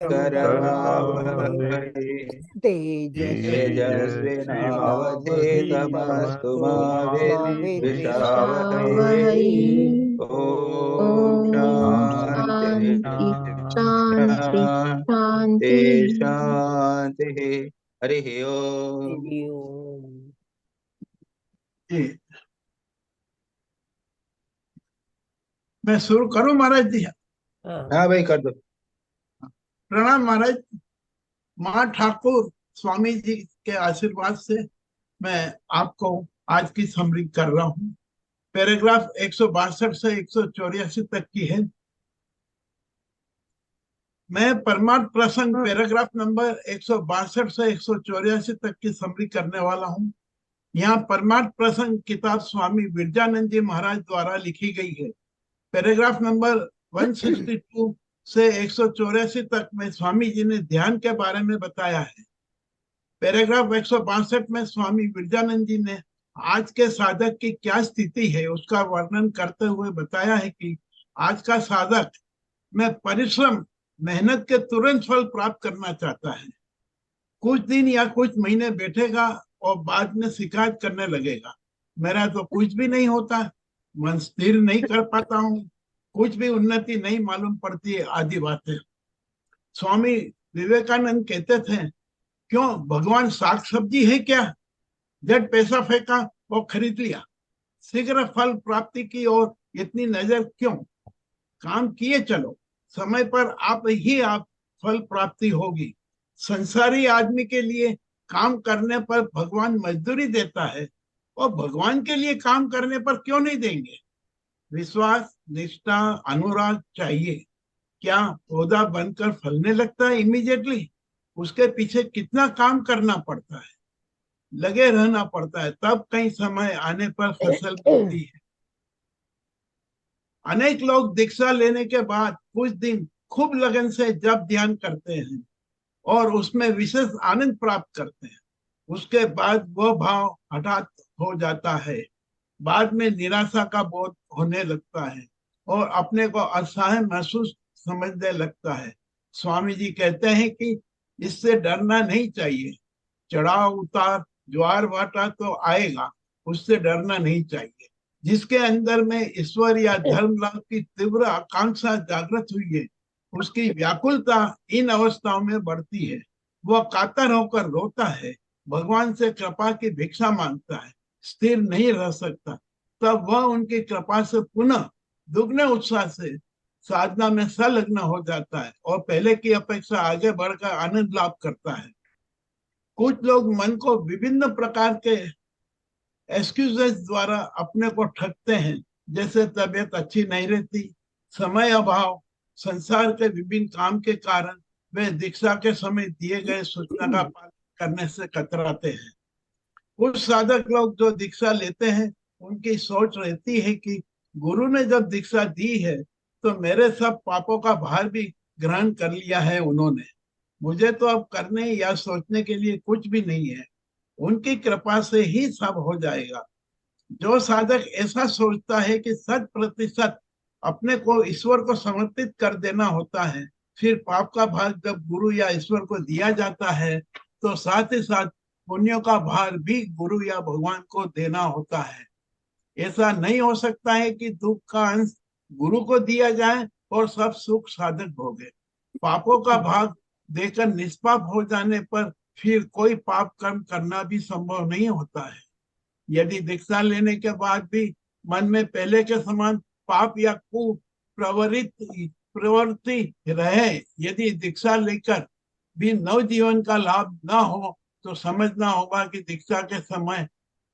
करवावहै तेजस्विनावधीतमस्तु तेजस्विनावधीतमस्तु मा मा विद्विषावहै। विद्विषावहै। ओम ॐ शांति शान्ति शान्ति शांति शान्तिः। शांति। हरि ओम। हरि ओम। जी, मैं शुरू करूं महाराज जी? हाँ हाँ भाई कर दो। प्रणाम महाराज। माँ ठाकुर स्वामी जी के आशीर्वाद से मैं आपको आज की समरी कर रहा हूँ। पैराग्राफ 162 से 184 तक की है। मैं परमार्थ प्रसंग पैराग्राफ नंबर 162 से 184 तक की समरी करने वाला हूँ। यहाँ परमार्थ प्रसंग किताब स्वामी विरजानंद जी महाराज द्वारा लिखी गई है। पैराग्राफ नंबर 162 से 184 तक में स्वामी जी ने ध्यान के बारे में बताया है। पैराग्राफ 162 में स्वामी विरजानंद जी ने आज के साधक की क्या स्थिति है उसका वर्णन करते हुए बताया है कि आज का साधक में परिश्रम मेहनत के तुरंत फल प्राप्त करना चाहता है। कुछ दिन या कुछ महीने बैठेगा और बाद में शिकायत करने लगेगा, मेरा तो कुछ भी नहीं होता, मन स्थिर नहीं कर पाता हूँ, कुछ भी उन्नति नहीं मालूम पड़ती है, आदि बातें। स्वामी विवेकानंद कहते थे, क्यों भगवान साग सब्जी है क्या? झट पैसा फेंका और खरीद लिया। शीघ्र फल प्राप्ति की ओर इतनी नजर क्यों? काम किए चलो, समय पर आप फल प्राप्ति होगी। संसारी आदमी के लिए काम करने पर भगवान मजदूरी देता है और भगवान के लिए काम करने पर क्यों नहीं देंगे? विश्वास, निष्ठा, अनुराग चाहिए। क्या पौधा बनकर फलने लगता है इमीडिएटली? उसके पीछे कितना काम करना पड़ता है, लगे रहना पड़ता है, तब कहीं समय आने पर फसल मिलती है। अनेक लोग दीक्षा लेने के बाद कुछ दिन खूब लगन से जप ध्यान करते हैं और उसमें विशेष आनंद प्राप्त करते हैं। उसके बाद वह भाव हठात हो जाता है। बाद में निराशा का बोध होने लगता है और अपने को असहाय महसूस समझने लगता है। स्वामी जी कहते हैं कि इससे डरना नहीं चाहिए। चढ़ाव उतार, ज्वार भाटा तो आएगा, उससे डरना नहीं चाहिए। जिसके अंदर में ईश्वर या धर्म लाभ की तीव्र आकांक्षा जागृत हुई है, उसकी व्याकुलता इन अवस्थाओं में बढ़ती है। वह कातर होकर रोता है, भगवान से कृपा की भिक्षा मांगता है, स्थिर नहीं रह सकता। तब वह उनकी कृपा से पुनः दुगने उत्साह से साधना में संलग्न हो जाता है और पहले की अपेक्षा आगे बढ़कर आनंद लाभ करता है। कुछ लोग मन को विभिन्न प्रकार के एक्सक्यूजेस द्वारा अपने को ठगते हैं, जैसे तबीयत अच्छी नहीं रहती, समय अभाव, संसार के विभिन्न काम के कारण वे दीक्षा के समय दिए गए सूचना का पालन करने से कतराते हैं। कुछ साधक लोग जो दीक्षा लेते हैं, उनकी सोच रहती है कि गुरु ने जब दीक्षा दी है तो मेरे सब पापों का भार भी ग्रहण कर लिया है उन्होंने, मुझे तो अब करने या सोचने के लिए कुछ भी नहीं है, उनकी कृपा से ही सब हो जाएगा। जो साधक ऐसा सोचता है कि 100% अपने को ईश्वर को समर्पित कर देना होता है, फिर पाप का भार जब गुरु या ईश्वर को दिया जाता है तो साथ ही साथ पुण्यों का भार भी गुरु या भगवान को देना होता है। ऐसा नहीं हो सकता है कि दुख का अंश गुरु को दिया जाए और सब सुख साधक भोगे। पापों का भाग देकर निष्पाप हो जाने पर फिर कोई पाप कर्म करना भी संभव नहीं होता है। यदि दीक्षा लेने के बाद भी मन में पहले के समान पाप या प्रवृत्ति रहे, यदि दीक्षा लेकर भी नव जीवन का लाभ ना हो, तो समझना होगा कि दीक्षा के समय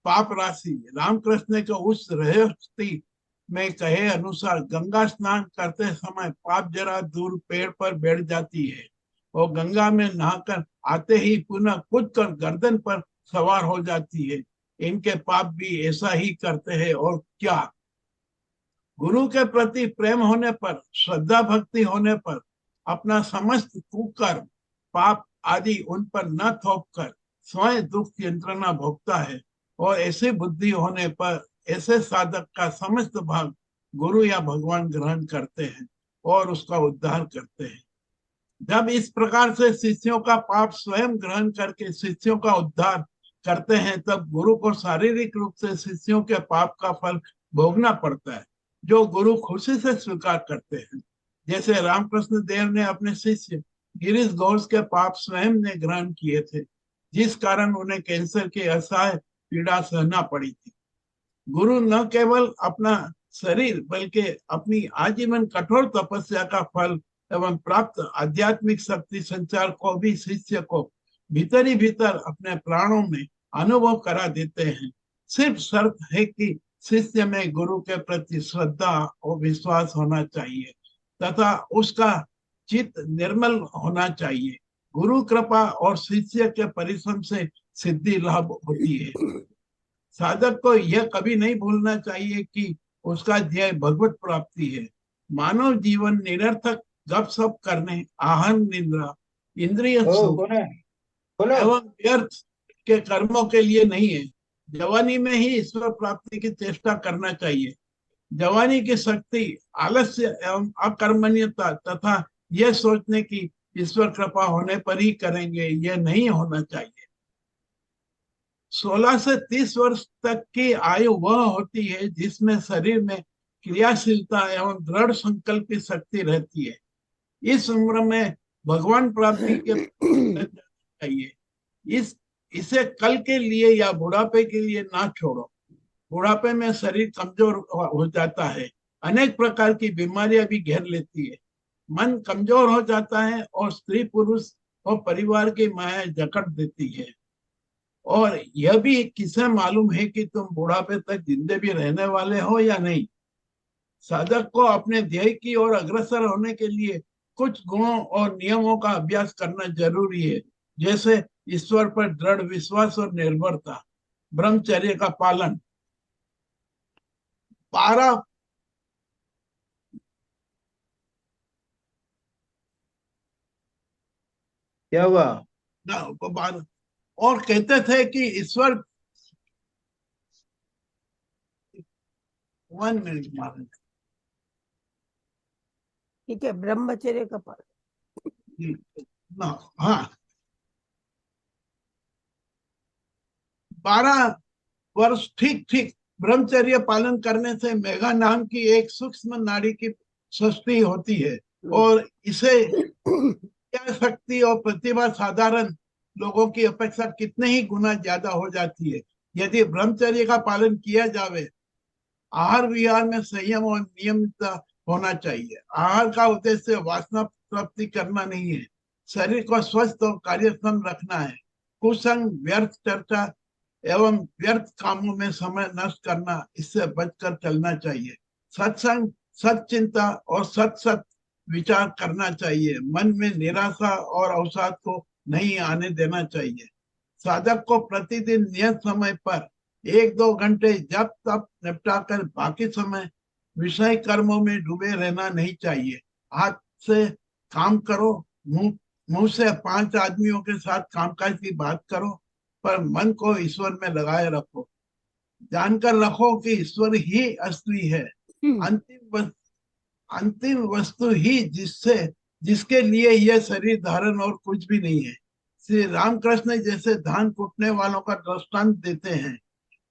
पाप राशि रामकृष्ण के उस रहस्ती में कहे अनुसार गंगा स्नान करते समय पाप जरा दूर पेड़ पर बैठ जाती है और गंगा में नहाकर आते ही पुनः कूद कर गर्दन पर सवार हो जाती है। इनके पाप भी ऐसा ही करते हैं और क्या। गुरु के प्रति प्रेम होने पर, श्रद्धा भक्ति होने पर अपना समस्त कुकर्म, पाप आदि उन पर न थोप कर स्वयं दुख यंत्रणा भोगता है और ऐसी बुद्धि होने पर ऐसे साधक का समस्त भाग गुरु या भगवान ग्रहण करते हैं और उसका उद्धार करते हैं। जब इस प्रकार से शिष्यों का पाप स्वयं ग्रहण करके शिष्यों का उद्धार करते हैं, तब गुरु को शारीरिक रूप से शिष्यों के पाप का फल भोगना पड़ता है, जो गुरु खुशी से स्वीकार करते हैं। जैसे रामकृष्ण देव ने अपने शिष्य गिरीश घोष के पाप स्वयं ने ग्रहण किए थे, जिस कारण उन्हें कैंसर की असह्य पीड़ा सहना पड़ी थी। गुरु न केवल अपना शरीर बल्कि अपनी आजीवन कठोर तपस्या का फल एवं प्राप्त आध्यात्मिक शक्ति संचार को भी शिष्य को भीतर ही भीतर अपने प्राणों में अनुभव करा देते हैं। सिर्फ शर्त है कि शिष्य में गुरु के प्रति श्रद्धा और विश्वास होना चाहिए तथा उसका चित्त निर्मल होना चाहिए। गुरु कृपा और शिष्य के परिश्रम से सिद्धि लाभ होती है। साधक को यह कभी नहीं भूलना चाहिए कि उसका ध्येय भगवत प्राप्ति है। मानव जीवन निरर्थक गपशप करने, आहार निद्रा, इंद्रिय सुख एवं व्यर्थ के कर्मों के लिए नहीं है। जवानी में ही ईश्वर प्राप्ति की चेष्टा करना चाहिए। जवानी की शक्ति आलस्य एवं अकर्मण्यता तथा यह सोचने की ईश्वर कृपा होने पर ही करेंगे, यह नहीं होना चाहिए। 16 से 30 वर्ष तक की आयु वह होती है जिसमें शरीर में क्रियाशीलता एवं दृढ़ संकल्प की शक्ति रहती है। इस उम्र में भगवान प्राप्ति के चाहिए। इसे कल के लिए या बुढ़ापे के लिए ना छोड़ो। बुढ़ापे में शरीर कमजोर हो जाता है, अनेक प्रकार की बीमारियां भी घेर लेती है, मन कमजोर हो जाता है और स्त्री पुरुष और परिवार की माया जकड़ देती है। और यह भी किसे मालूम है कि तुम बुढ़ापे तक जिंदे भी रहने वाले हो या नहीं। साधक को अपने ध्येय की ओर अग्रसर होने के लिए कुछ गुणों और नियमों का अभ्यास करना जरूरी है, जैसे ईश्वर पर दृढ़ विश्वास और निर्भरता, ब्रह्मचर्य का पालन, 12 क्या हुआ? और कहते थे कि ईश्वर 1 मिनट मारे, ठीक है, ब्रह्मचर्य का पालन। हाँ, 12 वर्ष ठीक ठीक ब्रह्मचर्य पालन करने से मेघा नाम की एक सूक्ष्म नाड़ी की सृष्टि होती है और इसे शक्ति और प्रतिभा साधारण लोगों की अपेक्षा कितने ही गुना ज्यादा हो जाती है। यदि ब्रह्मचर्य का पालन किया जावे, आहार विहार में संयम और नियमितता होना चाहिए। आहार का उद्देश्य वासना प्राप्ति करना नहीं है, शरीर को स्वस्थ और कार्यक्षम रखना है। कुसंग, व्यर्थ चर्चा एवं व्यर्थ कामों में समय नष्ट करना, इससे बचकर चलना चाहिए। सत्संग, सच्चिंता और सत विचार करना चाहिए। मन में निराशा और अवसाद को नहीं आने देना चाहिए। साधक को प्रतिदिन नियत समय पर 1-2 घंटे जब तब निपटाकर बाकी समय विषय कर्मों में डूबे रहना नहीं चाहिए। हाथ से काम करो, मुंह से 5 आदमियों के साथ कामकाज की बात करो, पर मन को ईश्वर में लगाए रखो। जानकर रखो कि ईश्वर ही असली है, अंतिम वस्तु ही जिसके लिए यह शरीर धारण और कुछ भी नहीं है। श्री रामकृष्ण जैसे धान कूटने वालों का दृष्टांत देते हैं।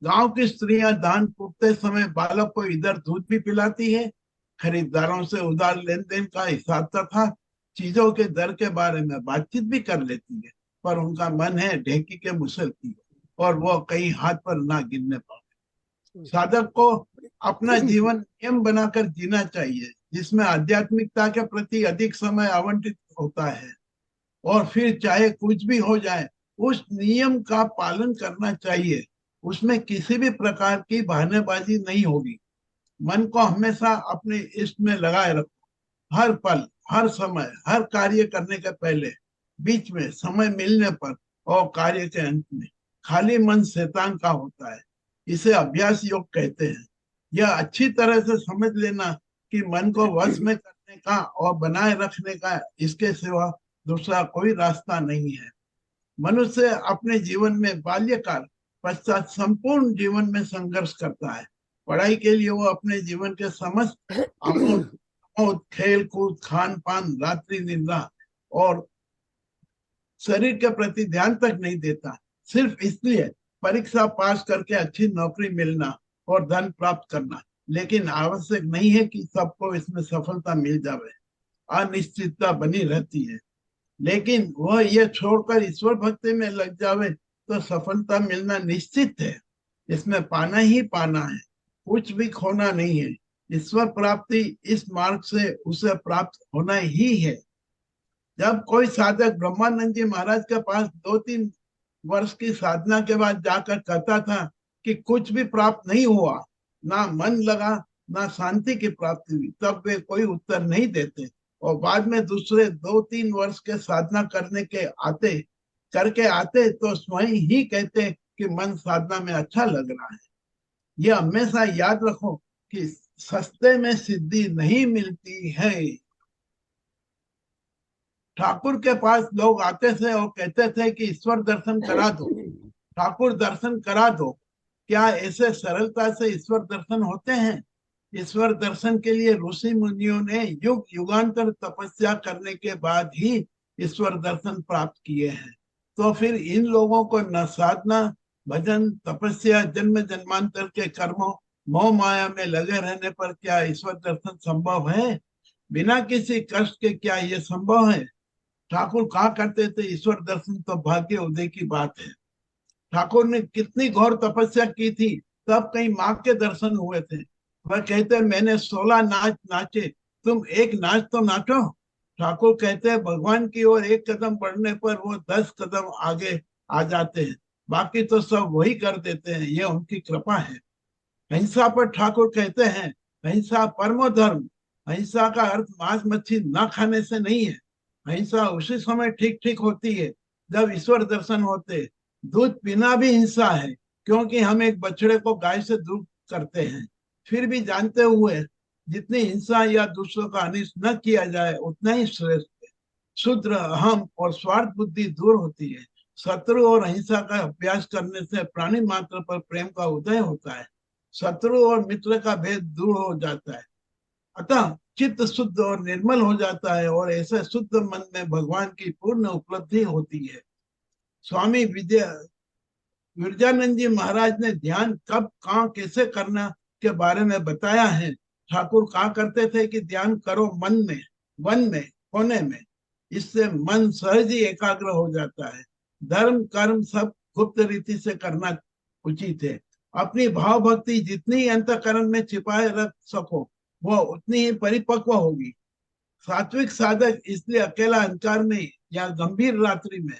गांव की स्त्रियां धान कूटते समय बालक को इधर दूध भी पिलाती है, खरीदारों से उधार लेन देन का हिसाब तथा चीजों के दर के बारे में बातचीत भी कर लेती है, पर उनका मन है ढेकी के मुसल की और वो कहीं हाथ पर ना गिरने पाए। साधक को अपना जीवन नियम बनाकर जीना चाहिए, जिसमें आध्यात्मिकता के प्रति अधिक समय आवंटित होता है, और फिर चाहे कुछ भी हो जाए उस नियम का पालन करना चाहिए। उसमें किसी भी प्रकार की बहानेबाजी नहीं होगी। मन को हमेशा अपने इष्ट में लगाए रखो। हर पल, हर समय, हर कार्य करने के पहले, बीच में, समय मिलने पर और कार्य के अंत में। खाली मन शैतान का होता है, इसे अभ्यास योग कहते हैं। यह अच्छी तरह से समझ लेना कि मन को वश में करने का और बनाए रखने का इसके सिवा दूसरा कोई रास्ता नहीं है। मनुष्य अपने जीवन में बाल्यकाल पश्चात संपूर्ण जीवन में संघर्ष करता है। पढ़ाई के लिए वो अपने जीवन के समस्त खेल कूद, खान पान, रात्रि निद्रा और शरीर के प्रति ध्यान तक नहीं देता, सिर्फ इसलिए परीक्षा पास करके अच्छी नौकरी मिलना और धन प्राप्त करना। लेकिन आवश्यक नहीं है कि सबको इसमें सफलता मिल जाए, अनिश्चितता बनी रहती है। लेकिन वह ये छोड़कर ईश्वर भक्ति में लग जावे तो सफलता मिलना निश्चित है। इसमें पाना ही पाना है, कुछ भी खोना नहीं है। ईश्वर प्राप्ति इस मार्ग से उसे प्राप्त होना ही है। जब कोई साधक ब्रह्मानंद जी महाराज के पास 2-3 वर्ष की साधना के बाद जाकर कहता था कि कुछ भी प्राप्त नहीं हुआ, ना मन लगा, ना शांति की प्राप्ति हुई, तब वे कोई उत्तर नहीं देते और बाद में दूसरे 2-3 वर्ष के साधना करके आते तो स्वयं ही कहते कि मन साधना में अच्छा लग रहा है। ये हमेशा याद रखो कि सस्ते में सिद्धि नहीं मिलती है। ठाकुर के पास लोग आते थे और कहते थे कि ईश्वर दर्शन करा दो, ठाकुर दर्शन करा दो। क्या ऐसे सरलता से ईश्वर दर्शन होते हैं? ईश्वर दर्शन के लिए ऋषि मुनियों ने युग युगांतर तपस्या करने के बाद ही ईश्वर दर्शन प्राप्त किए हैं। तो फिर इन लोगों को न साधना, भजन, तपस्या, जन्म जन्मांतर के कर्मों, मोह माया में लगे रहने पर क्या ईश्वर दर्शन संभव है? बिना किसी कष्ट के क्या ये संभव है? ठाकुर कहा करते थे, ईश्वर दर्शन तो भाग्य उदय की बात है। ठाकुर ने कितनी घोर तपस्या की थी, तब कहीं माँ के दर्शन हुए थे। वह कहते मैंने 16 नाच नाचे, तुम एक नाच तो नाचो। ठाकुर कहते हैं भगवान की ओर एक कदम बढ़ने पर वो 10 कदम आगे आ जाते हैं, बाकी तो सब वही कर देते हैं, ये उनकी कृपा है। अहिंसा पर ठाकुर कहते हैं अहिंसा परमो धर्म। अहिंसा का अर्थ मांस मच्छी न खाने से नहीं है। अहिंसा उसी समय ठीक ठीक होती है जब ईश्वर दर्शन होते। दूध पीना भी हिंसा है, क्योंकि हम एक बछड़े को गाय से दूर करते हैं। फिर भी जानते हुए जितनी हिंसा या दूसरों का अनिष्ट न किया जाए उतना ही श्रेष्ठ है। शुद्र, अहम और स्वार्थ बुद्धि दूर होती है। शत्रु और अहिंसा का अभ्यास करने से प्राणी मात्र पर प्रेम का उदय होता है। शत्रु और मित्र का भेद दूर हो जाता है, अतः चित्त शुद्ध और निर्मल हो जाता है और ऐसे शुद्ध मन में भगवान की पूर्ण उपलब्धि होती है। स्वामी विरजानंद जी महाराज ने ध्यान कब, कहाँ, कैसे करना के बारे में बताया है। ठाकुर कहा करते थे कि ध्यान करो मन में, वन में, कोने में। इससे मन सहज ही एकाग्र हो जाता है। धर्म कर्म सब गुप्त रीति से करना उचित है। अपनी भाव भक्ति जितनी अंतःकरण में छिपाए रख सको वह उतनी ही परिपक्व होगी। सात्विक साधक इसलिए अकेला अंधकार में या गंभीर रात्रि में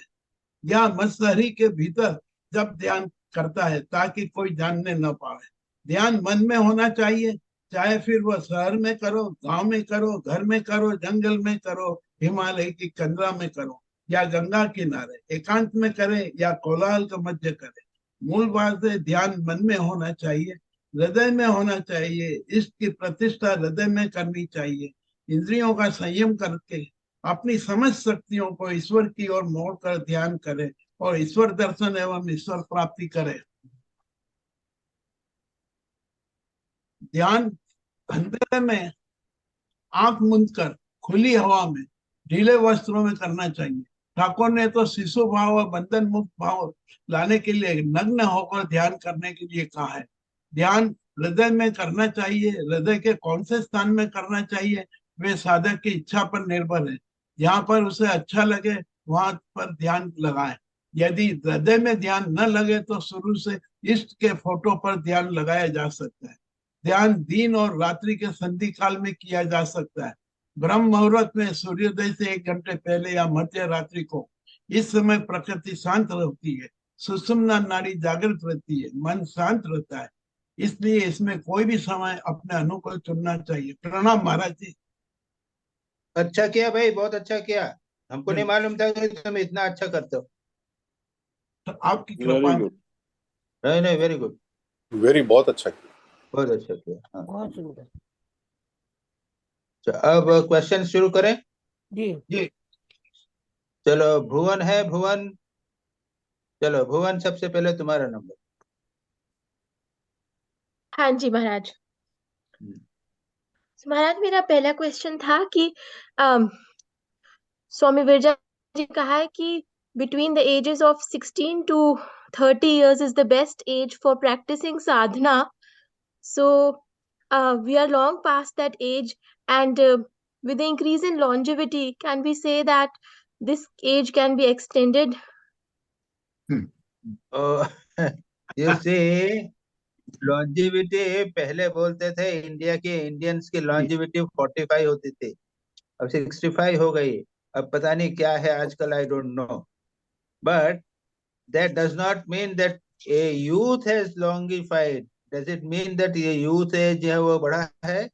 या मत्सहरी के भीतर जब ध्यान करता है ताकि कोई जानने न पाए। ध्यान मन में होना चाहिए, चाहे फिर वह शहर में करो, गांव में करो, घर में करो, जंगल में करो, हिमालय की कंदरा में करो या गंगा किनारे, एकांत में करे या कोलाहल के मध्य करे। मूल बात है ध्यान मन में होना चाहिए, हृदय में होना चाहिए। इष्ट की प्रतिष्ठा हृदय में करनी चाहिए। इंद्रियों का संयम करके अपनी समझ शक्तियों को ईश्वर की ओर मोड़कर ध्यान करे और ईश्वर दर्शन एवं ईश्वर प्राप्ति करे। ध्यान अंधेरे में आंख मूंद कर खुली हवा में ढीले वस्त्रों में करना चाहिए। ठाकुर ने तो शिशु भाव और बंधन मुक्त भाव लाने के लिए नग्न होकर ध्यान करने के लिए कहा है। ध्यान हृदय में करना चाहिए। हृदय के कौन से स्थान में करना चाहिए वे साधक की इच्छा पर निर्भर है। जहाँ पर उसे अच्छा लगे वहां पर ध्यान लगाए। यदि हृदय में ध्यान न लगे तो शुरू से इष्ट के फोटो पर ध्यान लगाया जा सकता है। ध्यान दिन और रात्रि के संधि काल में किया जा सकता है। ब्रह्म मुहूर्त में सूर्योदय से 1 घंटे पहले या मध्य रात्रि को। इस समय प्रकृति शांत रहती है, सुषुम्ना नाड़ी जागृत रहती है, मन शांत रहता है। इसलिए इसमें कोई भी समय अपने अनुकूल चुनना चाहिए। प्रणाम महाराज जी। अच्छा किया भाई, बहुत अच्छा किया। हमको नहीं बिल्कुल, मालूम था कि तुम इतना अच्छा करते हो। तो आपकी वेरी कृपा। गुड, नहीं नहीं, वेरी गुड, बहुत अच्छा किया। बहुत अच्छा किया। हाँ, बहुत सुंदर। तो अब क्वेश्चन शुरू करें। जी जी चलो, भुवन है, भुवन। चलो भुवन, सबसे पहले तुम्हारा नंबर। हाँ जी महाराज। हम्म। महाराज मेरा पहला क्वेश्चन था कि अम, स्वामी विरजा जी ने कहा है कि between the ages of 16 to 30 years is the best age for practicing sadhana. So we are long past that age, and with the increase in longevity, can we say that this age can be extended? Oh, you see, longevity पहले बोलते थे India के Indians की longevity 45 होती थी, अब 65 हो गई। अब पता नहीं क्या है आजकल, I don't know. But that does not mean that a youth has longified. Does it mean that ये youth age है वो बढ़ा है?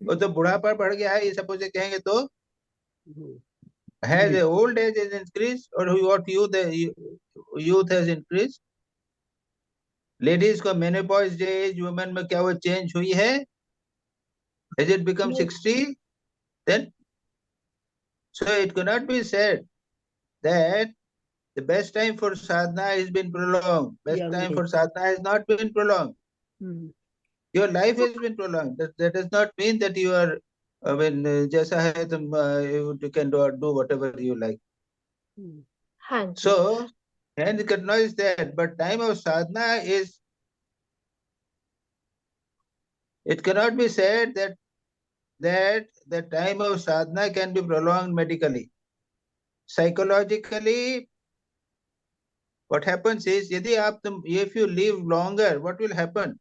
वो तो बुढ़ापा बढ़ गया है, ये सपोज कहेंगे तो has the old age has increased or what youth has increased? Ladies को मेनोपॉज एज वुमेन में क्या वो चेंज हुई है? Has it become 60 then? So it cannot be said that the best time for sadhana has been prolonged. Best Young time age. for sadhana has not been prolonged. Your life has been prolonged. That does not mean that you are, I mean, जैसा है तुम you can do whatever you like. हाँ जी। So, and recognize that, but time of sadhana is, it cannot be said that the time of sadhana can be prolonged medically. Psychologically, what happens is, यदि आप तुम, if you live longer, what will happen?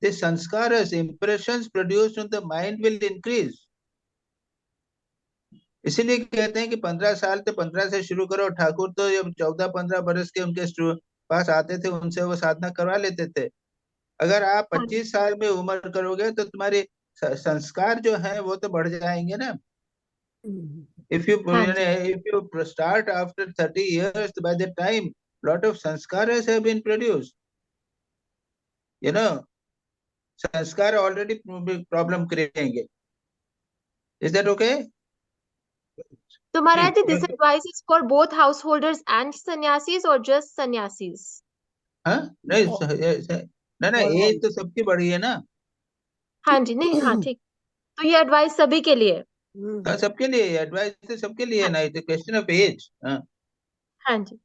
The sanskaras, impressions produced on the mind will increase. इसीलिए कहते हैं कि 15 साल तो 15 से शुरू करो। ठाकुर तो जब 14-15 बरस के उनके पास आते थे, उनसे वो साधना करवा लेते थे। अगर आप 25 साल में उम्र करोगे तो तुम्हारे संस्कार जो है वो तो बढ़ जाएंगे ना। If you start after 30 years, by the time lot of sanskaras have been produced, you know, sanskar already problem करेंगे। Is that okay? तो महाराज जी, this advice is for both householders and sannyasis or just sannyasis? हाँ नहीं नहीं, as तो सबकी बढ़ी है ना। हाँ जी, नहीं, हाँ ठीक। तो ये एडवाइस सभी के लिए? हाँ, सबके लिए एडवाइस तो सबके लिए ना, इट्स क्वेश्चन ऑफ एज। हाँ जी।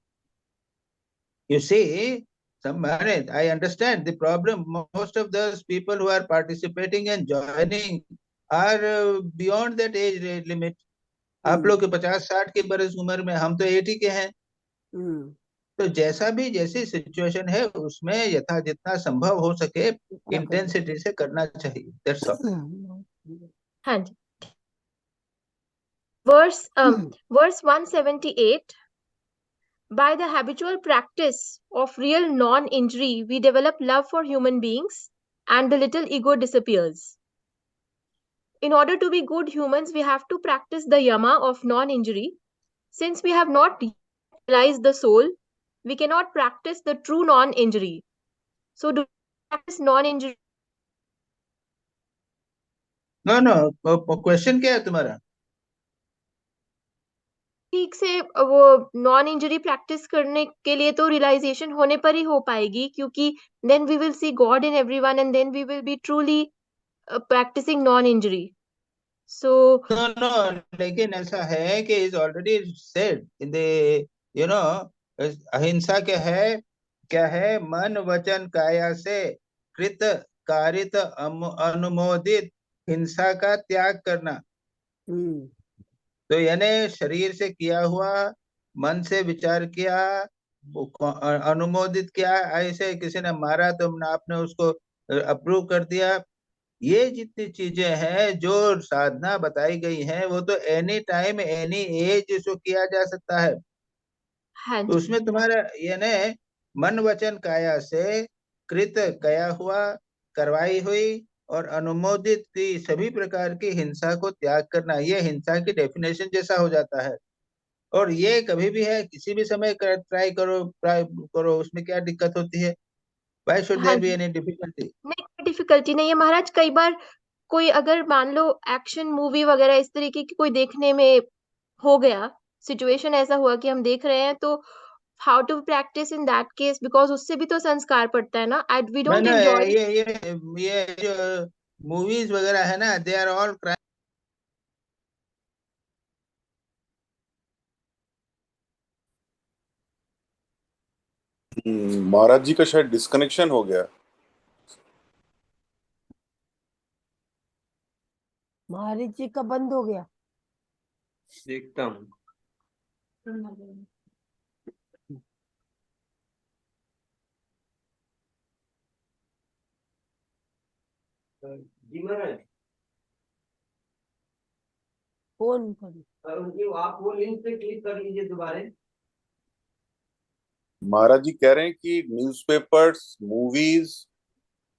You see, I understand the problem. Most of those people who are participating and joining are beyond that age limit. आप लोग के 50-60 की बरस उम्र में, हम तो 80 के हैं। तो जैसा भी, जैसी सिचुएशन है उसमें यथा जितना संभव हो सके इंटेंसिटी से करना चाहिए। That's all. हाँ जी। Verse 178. By the habitual practice of real non-injury, we develop love for human beings and the little ego disappears. In order to be good humans, we have to practice the yama of non-injury. Since we have not realized the soul, we cannot practice the true non-injury. So do we practice non-injury? No, question क्या है तुम्हारा? ठीक से वो non injury practice करने के लिए तो रियलाइजेशन होने पर ही हो पाएगी, क्योंकि then we will see God in everyone and then we will be truly practising non injury. So No, लेकिन ऐसा है कि is already said in the, you know, अहिंसा क्या है? मन वचन काया से कृत कारित अनुमोदित हिंसा का त्याग करना। तो यानी शरीर से किया हुआ, मन से विचार किया, अनुमोदित किया, ऐसे किसी ने मारा तो आपने उसको अप्रूव कर दिया। ये जितनी चीजें हैं जो साधना बताई गई हैं, वो तो एनी टाइम एनी एज इसको किया जा सकता है। हाँ तो जी, उसमें तुम्हारा यानी मन वचन काया से कृत कया हुआ, करवाई हुई और अनुमोदित की सभी प्रकार की हिंसा को त्याग करना, ये हिंसा की डेफिनेशन जैसा हो जाता है। और ये कभी भी है, किसी भी समय ट्राई करो, उसमें क्या दिक्कत होती है? Why should हाँ there be ji. any difficulty? नहीं, कोई डिफिकल्टी नहीं है महाराज। कई बार कोई अगर मान लो एक्शन मूवी वगैरह इस तरीके की कोई देखने में हो गया, सिचुएशन ऐसा हुआ कि हम देख रहे हैं, तो how to practise in that case, because उससे भी तो संस्कार पड़ता है ना। वी डोंट मैंने एंजॉय। ये जो मूवीज वगैरह है ना, दे आर ऑल महाराज जी का शायद डिस्कनेक्शन हो गया। महाराज जी का बंद हो गया। देखता हूँ। जी महाराज, फोन पर उनकी आप वो लिंक पे क्लिक कर लीजिए दोबारा। महाराज जी कह रहे हैं कि न्यूज़पेपर्स, मूवीज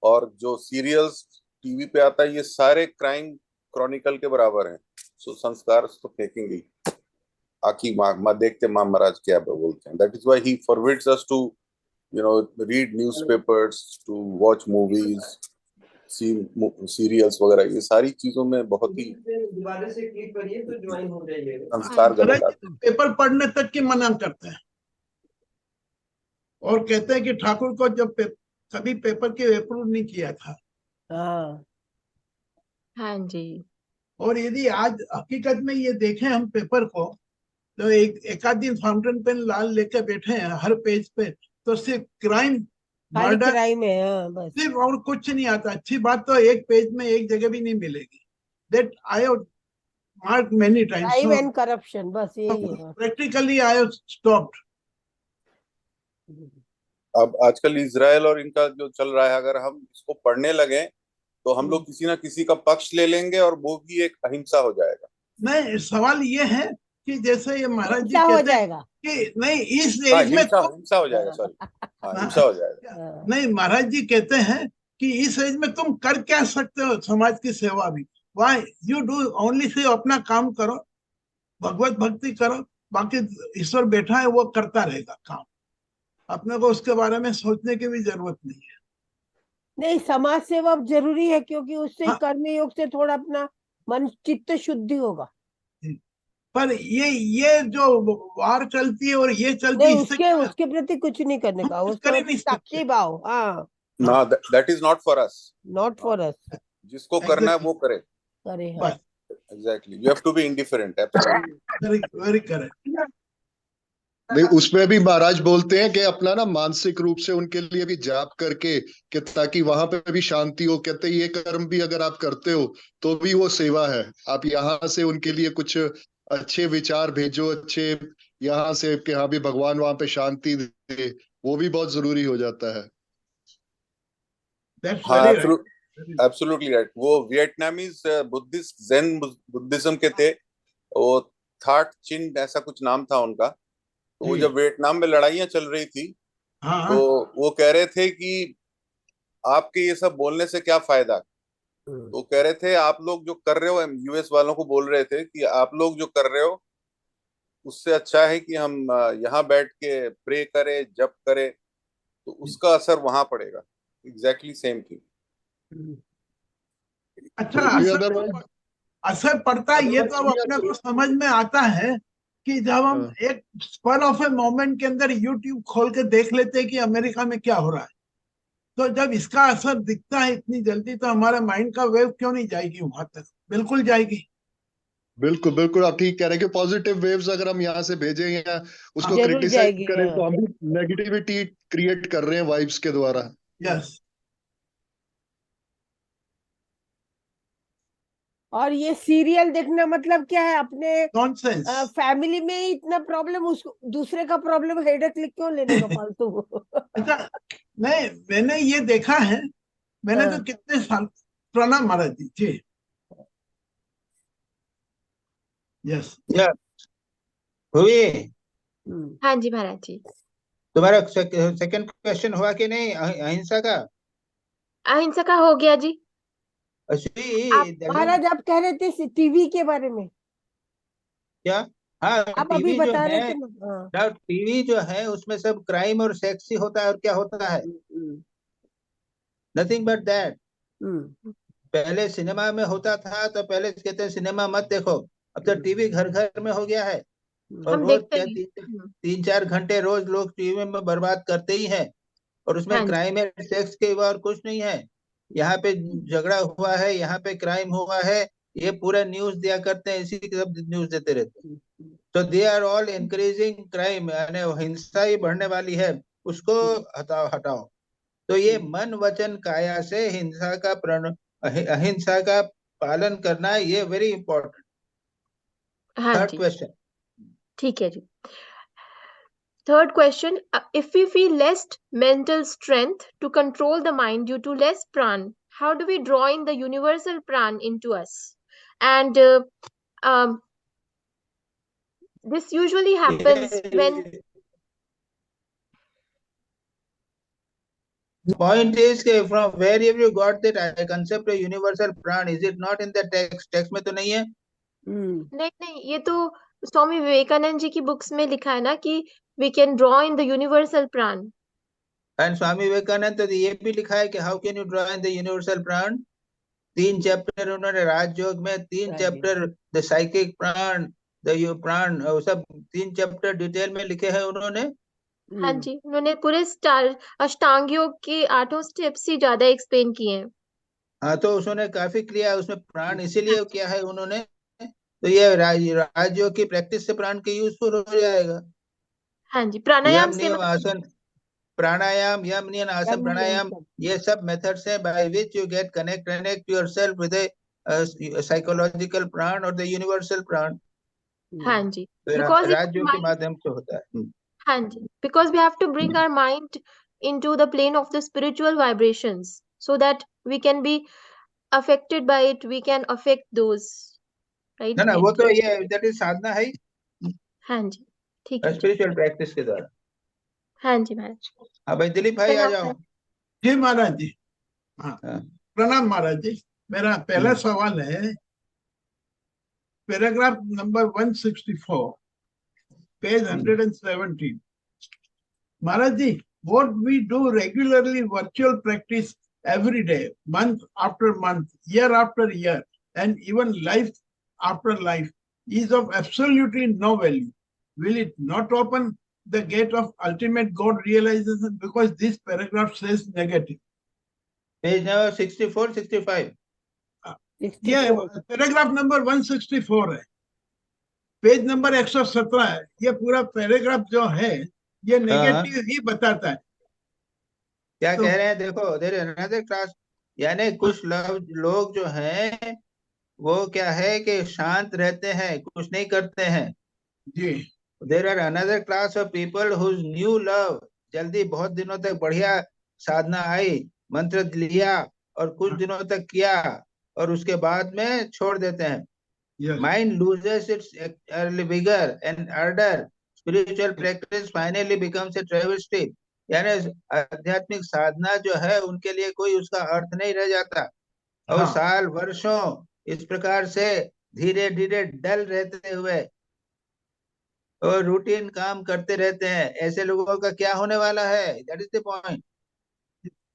और जो सीरियल्स टीवी पे आता है, ये सारे क्राइम क्रॉनिकल के बराबर हैं। सो संस्कार तो फेंकेंगे ही। आखी माँ देखते माँ महाराज क्या बोलते हैं। That is why he forbids us to read newspapers, to watch movies, serials वगैरह। ये सारी चीजों में बहुत ही दोबारा से क्लिक करिए तो ज्वाइन हो जाइएगा। संस्कार गलत महाराज आते जी तो पेपर पढ़ने तक की मना करते हैं और कहते हैं कि ठाकुर को जब कभी पेपर के अप्रूव नहीं किया था। हाँ हाँ जी। और यदि आज हकीकत में ये देखें हम पेपर को, तो एक आध दिन फाउंटेन पेन लाल लेकर बैठे हैं हर पेज पे, तो सिर्फ क्राइम, खाली मर्डर, किराए में। हाँ बस। सिर्फ, और कुछ नहीं आता। अच्छी बात तो एक पेज में एक जगह भी नहीं मिलेगी। That I have mark many times. Crime and corruption, बस यही है। Practically I have stopped. अब आजकल इजराइल और इनका जो चल रहा है, अगर हम इसको पढ़ने लगे तो हम लोग किसी ना किसी का पक्ष ले लेंगे और वो भी एक अहिंसा हो जाएगा। नहीं, सवाल ये है कि जैसे ये महाराज जी हिंसा हो कहते हैं जाएगा। कि नहीं इस हाँ, एज में हिंसा तुम, हिंसा हो जाएगा। सॉरी, हाँ, हिंसा हो जाएगा। नहीं महाराज जी कहते हैं कि इस एज में तुम कर क्या सकते हो समाज की सेवा भी। Why you do only say अपना काम करो, भगवत भक्ति करो, बाकी ईश्वर बैठा है वो करता रहेगा काम। अपने को उसके बारे में सोचने की भी जरूरत नहीं है। नहीं, समाज सेवा जरूरी है क्योंकि उससे हाँ। कर्म योग से थोड़ा अपना मन चित्त शुद्धि होगा। पर ये जो वार चलती है और ये चलती नहीं, है, इससे क्या उसके प्रति कुछ नहीं करने का, कुछ उसके कर ही प्रति नहीं सकते। साक्षी भाव। हाँ, ना, that is not for us. Not for us. जिसको करना है वो करे। करे। हाँ बस, exactly, you have to be indifferent. Absolutely. Very correct. नहीं, उसमें भी महाराज बोलते हैं कि अपना ना मानसिक रूप से उनके लिए भी जाप करके, कि ताकि वहां पे भी शांति हो। कहते हैं ये कर्म भी अगर आप करते हो तो भी वो सेवा है। आप यहाँ से उनके लिए कुछ अच्छे विचार भेजो, अच्छे यहाँ से कि हाँ भी भगवान वहां पे शांति दे, वो भी बहुत जरूरी हो जाता है। दैट्स हाँ, वेरी राइट। Absolutely right. वो वियतनामीज बुद्धिस्ट, जैन बुद्धिज्म के थे। वो थाट चिन ऐसा कुछ नाम था उनका। तो वो जी। जब वियतनाम में लड़ाइयां चल रही थी, तो हाँ, वो कह रहे थे कि आपके ये सब बोलने से क्या फायदा। तो कह रहे थे आप लोग जो कर रहे हो, यूएस वालों को बोल रहे थे कि आप लोग जो कर रहे हो उससे अच्छा है कि हम यहाँ बैठ के प्रे करें, जप करें, तो उसका असर वहां पड़ेगा। Exactly same thing. अच्छा, क्योंकि असर अदरवाइज असर पड़ता है ये तो अब अपने को समझ में आता है कि जब हम एक स्पर ऑफ ए मोमेंट के अंदर यूट्यूब खोल के देख लेते हैं कि अमेरिका में क्या हो रहा है, तो जब इसका असर दिखता है इतनी जल्दी, तो हमारे माइंड का वेव क्यों नहीं जाएगी वहां तक? बिल्कुल जाएगी। बिल्कुल बिल्कुल आप ठीक कह रहे हैं कि पॉजिटिव वेव्स अगर हम यहाँ से भेजें या उसको जरूर क्रिटिसाइज जाएगी। करें, हाँ। तो हम भी नेगेटिविटी क्रिएट कर रहे हैं वाइब्स के द्वारा। यस। और ये सीरियल देखना मतलब क्या है? अपने नॉनसेंस। फैमिली में ही इतना प्रॉब्लम, उसको दूसरे का प्रॉब्लम हेडेक लिख क्यों लेने का फालतू? अच्छा, नहीं मैंने ये देखा है। मैंने तो कितने साल, प्रणाम महाराज जी। जी, यस। हुई। हाँ जी महाराज जी। तुम्हारा सेकंड क्वेश्चन हुआ कि नहीं अहिंसा का? अहिंसा का हो गया जी। अश्वी महाराज आप कह रहे थे टीवी के बारे में, क्या? हाँ, आप अभी टीवी जो बता रहे है थे ना। हाँ। ना, टीवी जो है उसमें सब क्राइम और सेक्स ही होता है, और क्या होता है? Nothing but that. पहले सिनेमा में होता था तो पहले कहते हैं सिनेमा मत देखो, अब तो टीवी घर घर में हो गया है। और हम रोज देखते क्या हैं। 3-4 घंटे रोज लोग टीवी में बर्बाद करते ही हैं। और उसमें हाँ जी। क्राइम है, सेक्स के और कुछ नहीं है। यहाँ पे झगड़ा हुआ है, यहाँ पे क्राइम हुआ है, ये पूरा न्यूज दिया करते हैं, इसी की सब न्यूज देते रहते हैं। तो they are all increasing crime, यानी हिंसा ही बढ़ने वाली है। उसको हटाओ। तो ये मन वचन काया से अहिंसा का पालन करना, ये वेरी इंपॉर्टेंट। हाँ थर्ड जी, क्वेश्चन। ठीक है जी। Third question, if we feel less mental strength to control the mind due to less pran, how do we draw in the universal pran into us? And um, this usually happens when, Point is कि from wherever you got that concept of universal pran, is it not in the text? Text में तो नहीं है। नहीं नहीं, ये तो स्वामी विवेकानंद जी की बुक्स में लिखा है ना कि we can draw in the universal pran. And Swami Vivekananda तो ये भी लिखा है कि how can you draw in the universal prana. 3 chapter उन्होंने राजयोग में, 3 chapter the psychic prana, the you prana, वो सब 3 चैप्टर डिटेल में लिखे हैं उन्होंने। हाँ जी, उन्होंने पूरे अष्टांग योग के 8 स्टेप्स ही ज्यादा एक्सप्लेन किए हैं। हाँ, तो उसने काफी किया उसमें प्राण, इसीलिए किया है उन्होंने। तो ये राजयोग की प्रैक्टिस से प्राण के यूजफुल हो जाएगा। हाँ जी, प्राणायाम यम से नियम आसन प्राणायाम, यम नियम आसन प्राणायाम, ये सब मेथड्स हैं by which you get connect yourself with psychological प्राण और द यूनिवर्सल प्राण। हाँ जी, तो बिकॉज राजयोग के माध्यम से होता है। हाँ जी, because we have to bring our mind into the plane of the spiritual vibrations so that we can be affected by it, we can affect those, right? ना वो तो ये दैट इज साधना है, हाँ जी, ठीक है जी। स्पिरिचुअल प्रैक्टिस के द्वारा। हाँ जी महाराज। हाँ भाई दिलीप भाई आ जाओ। जी महाराज जी। हाँ, हाँ। प्रणाम महाराज जी। मेरा पहला सवाल है, paragraph number 164, page 117। Maharaj ji, what we do regularly virtual practice every day, month after month, year after year, and even life after life is of absolutely no value. Will it not open the gate of ultimate God realization? Because this paragraph says negative. Page number 64 65। ये paragraph number 164 है, page number 117 है। ये पूरा paragraph जो है ये negative ही बताता है। क्या कह रहे हैं देखो, देयर इज अनदर क्लास, यानी कुछ लोग जो हैं वो क्या है कि शांत रहते हैं, कुछ नहीं करते हैं जी। There are another class of people whose new love, जल्दी बहुत दिनों तक बढ़िया साधना आई, मंत्र लिया और कुछ दिनों तक किया और उसके बाद में छोड़ देते हैं। Mind loses its vigour and order, spiritual practice finally becomes a travesty, यानी आध्यात्मिक साधना जो है उनके लिए कोई उसका अर्थ नहीं रह जाता। और साल वर्षों इस प्रकार से धीरे धीरे डल रहते हुए और रूटीन काम करते रहते हैं, ऐसे लोगों का क्या होने वाला है? That is the point.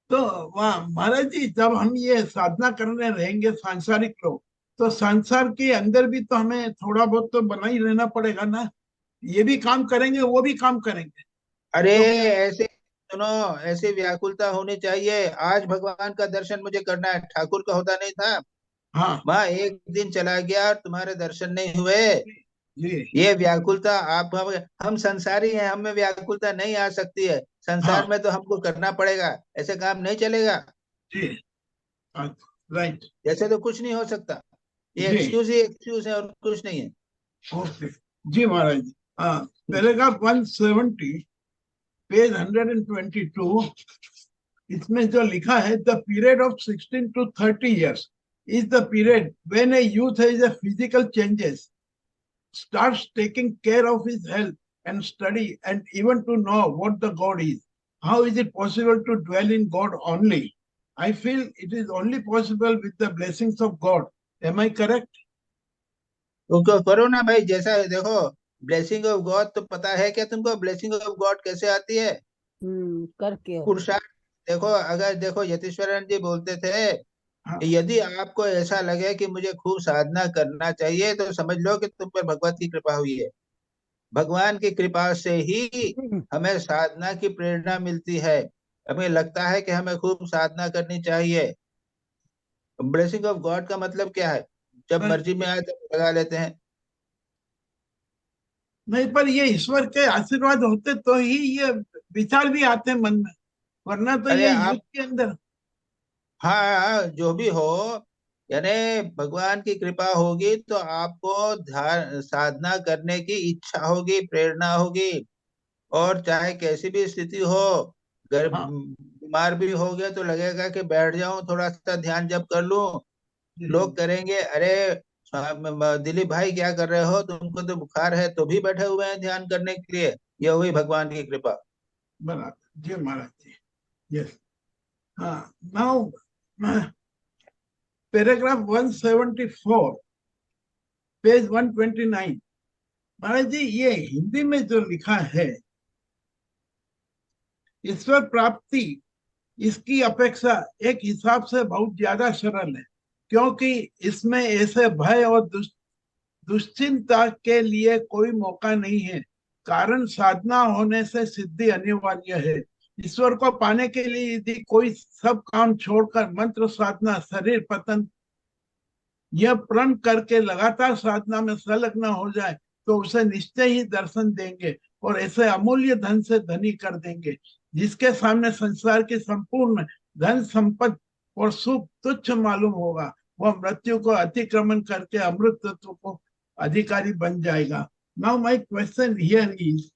तो वहाँ महाराज जी, जब हम ये साधना करने रहेंगे सांसारिक लोग, तो संसार के अंदर भी तो हमें थोड़ा बहुत तो बना ही रहना पड़ेगा ना। ये भी काम करेंगे, वो भी काम करेंगे। अरे तो ऐसे सुनो, ऐसी व्याकुलता होनी चाहिए। आज भगवान का दर्शन मुझे करना है, ठाकुर का होता नहीं था। हाँ माँ एक दिन चला गया और तुम्हारे दर्शन नहीं हुए, जी। ये व्याकुलता आप हम संसारी हैं, हमें व्याकुलता नहीं आ सकती है। संसार में तो हमको करना पड़ेगा, ऐसे काम नहीं चलेगा। जी राइट। जैसे तो कुछ नहीं हो सकता, ये एक्सक्यूज ही एक्सक्यूज है और कुछ नहीं है। ओके जी महाराज जी। हाँ, पैराग्राफ 170, पेज 122, इसमें जो लिखा है, the period of 16 to 30 years is the period when a youth has a physical changes, starts taking care of his health and study and even to know what the God is. How is it possible to dwell in God only? I feel it is only possible with the blessings of God. Am I correct? तो करो ना भाई, जैसा देखो, blessing of God तो पता है क्या तुमको? ब्लेसिंग ऑफ गॉड कैसे आती है? करके पुरुषार्थ। देखो, अगर देखो यतीश्वरन जी बोलते थे यदि आपको ऐसा लगे कि मुझे खूब साधना करना चाहिए तो समझ लो कि तुम पर भगवत की कृपा हुई है। भगवान की कृपा से ही हमें साधना की प्रेरणा मिलती है। हमें लगता है कि हमें खूब साधना करनी चाहिए। ब्लेसिंग ऑफ गॉड का मतलब क्या है? जब मर्जी में आए तब लगा लेते हैं। नहीं, पर ये ईश्वर के आशीर्वाद होते तो ही ये विचार भी आते हैं मन में, वरना तो अरे ये आप, युद्ध के अंदर। हाँ जो भी हो, यानी भगवान की कृपा होगी तो आपको ध्यान साधना करने की इच्छा होगी, प्रेरणा होगी। और चाहे कैसी भी स्थिति हो, घर हाँ बीमार भी हो गया तो लगेगा कि बैठ जाऊं थोड़ा सा ध्यान जप कर लूं। जी, लोग करेंगे, अरे दिलीप भाई क्या कर रहे हो, तुमको तो बुखार है तो भी बैठे हुए हैं ध्यान करने के लिए। यह हुई भगवान की कृपा। बराबर जी महाराज जी। यस। हाँ, नाउ पैराग्राफ 174, पेज 129। महाराज जी, ये हिंदी में जो लिखा है, ईश्वर प्राप्ति इसकी अपेक्षा एक हिसाब से बहुत ज्यादा सरल है, क्योंकि इसमें ऐसे भय और दुश्चिंता के लिए कोई मौका नहीं है। कारण साधना होने से सिद्धि अनिवार्य है। ईश्वर को पाने के लिए यदि कोई सब काम छोड़कर मंत्र साधना, शरीर पतन यह प्रण करके लगातार साधना में संलग्न हो जाए, तो उसे निश्चय ही दर्शन देंगे और ऐसे अमूल्य धन से धनी कर देंगे, जिसके सामने संसार की संपूर्ण धन संपत्ति और सुख तुच्छ मालूम होगा। वह मृत्यु को अतिक्रमण करके अमृत तत्व को अधिकारी बन जाएगा। Now my question here is,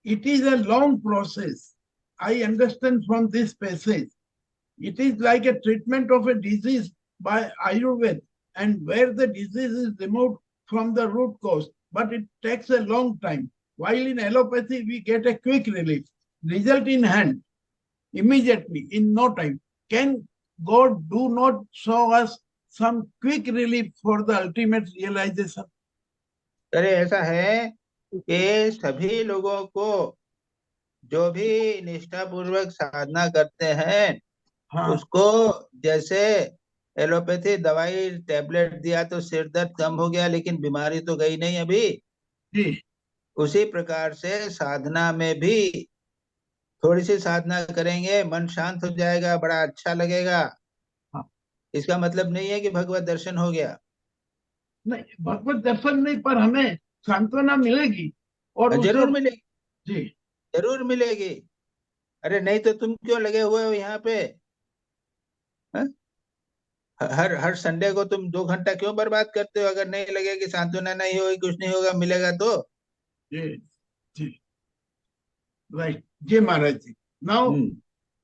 it is a long process, I understand from this passage. It is like a treatment of a disease by Ayurveda, and where the disease is removed from the root cause, but it takes a long time. While in allopathy, we get a quick relief, result in hand, immediately, in no time. Can God do not show us some quick relief for the ultimate realization? अरे ऐसा है कि सभी लोगों को, जो भी निष्ठा पूर्वक साधना करते हैं, हाँ उसको जैसे एलोपैथी दवाई टैबलेट दिया तो सिर दर्द कम हो गया, लेकिन बीमारी तो गई नहीं अभी। जी, उसी प्रकार से साधना में भी थोड़ी सी साधना करेंगे, मन शांत हो जाएगा, बड़ा अच्छा लगेगा। हाँ। इसका मतलब नहीं है कि भगवत दर्शन हो गया। नहीं, भगवत दर्शन नहीं, पर हमें सांत्वना मिलेगी और उस। जरूर मिलेगी, जी, जरूर मिलेगी। अरे नहीं तो तुम क्यों लगे हुए हो यहाँ पे? हाँ? हर हर संडे को तुम 2 घंटा क्यों बर्बाद करते हो? अगर नहीं लगेगी, सांत्वना नहीं होगी, कुछ नहीं होगा, मिलेगा तो। जी, जी, right ji Maharaj ji. Now hmm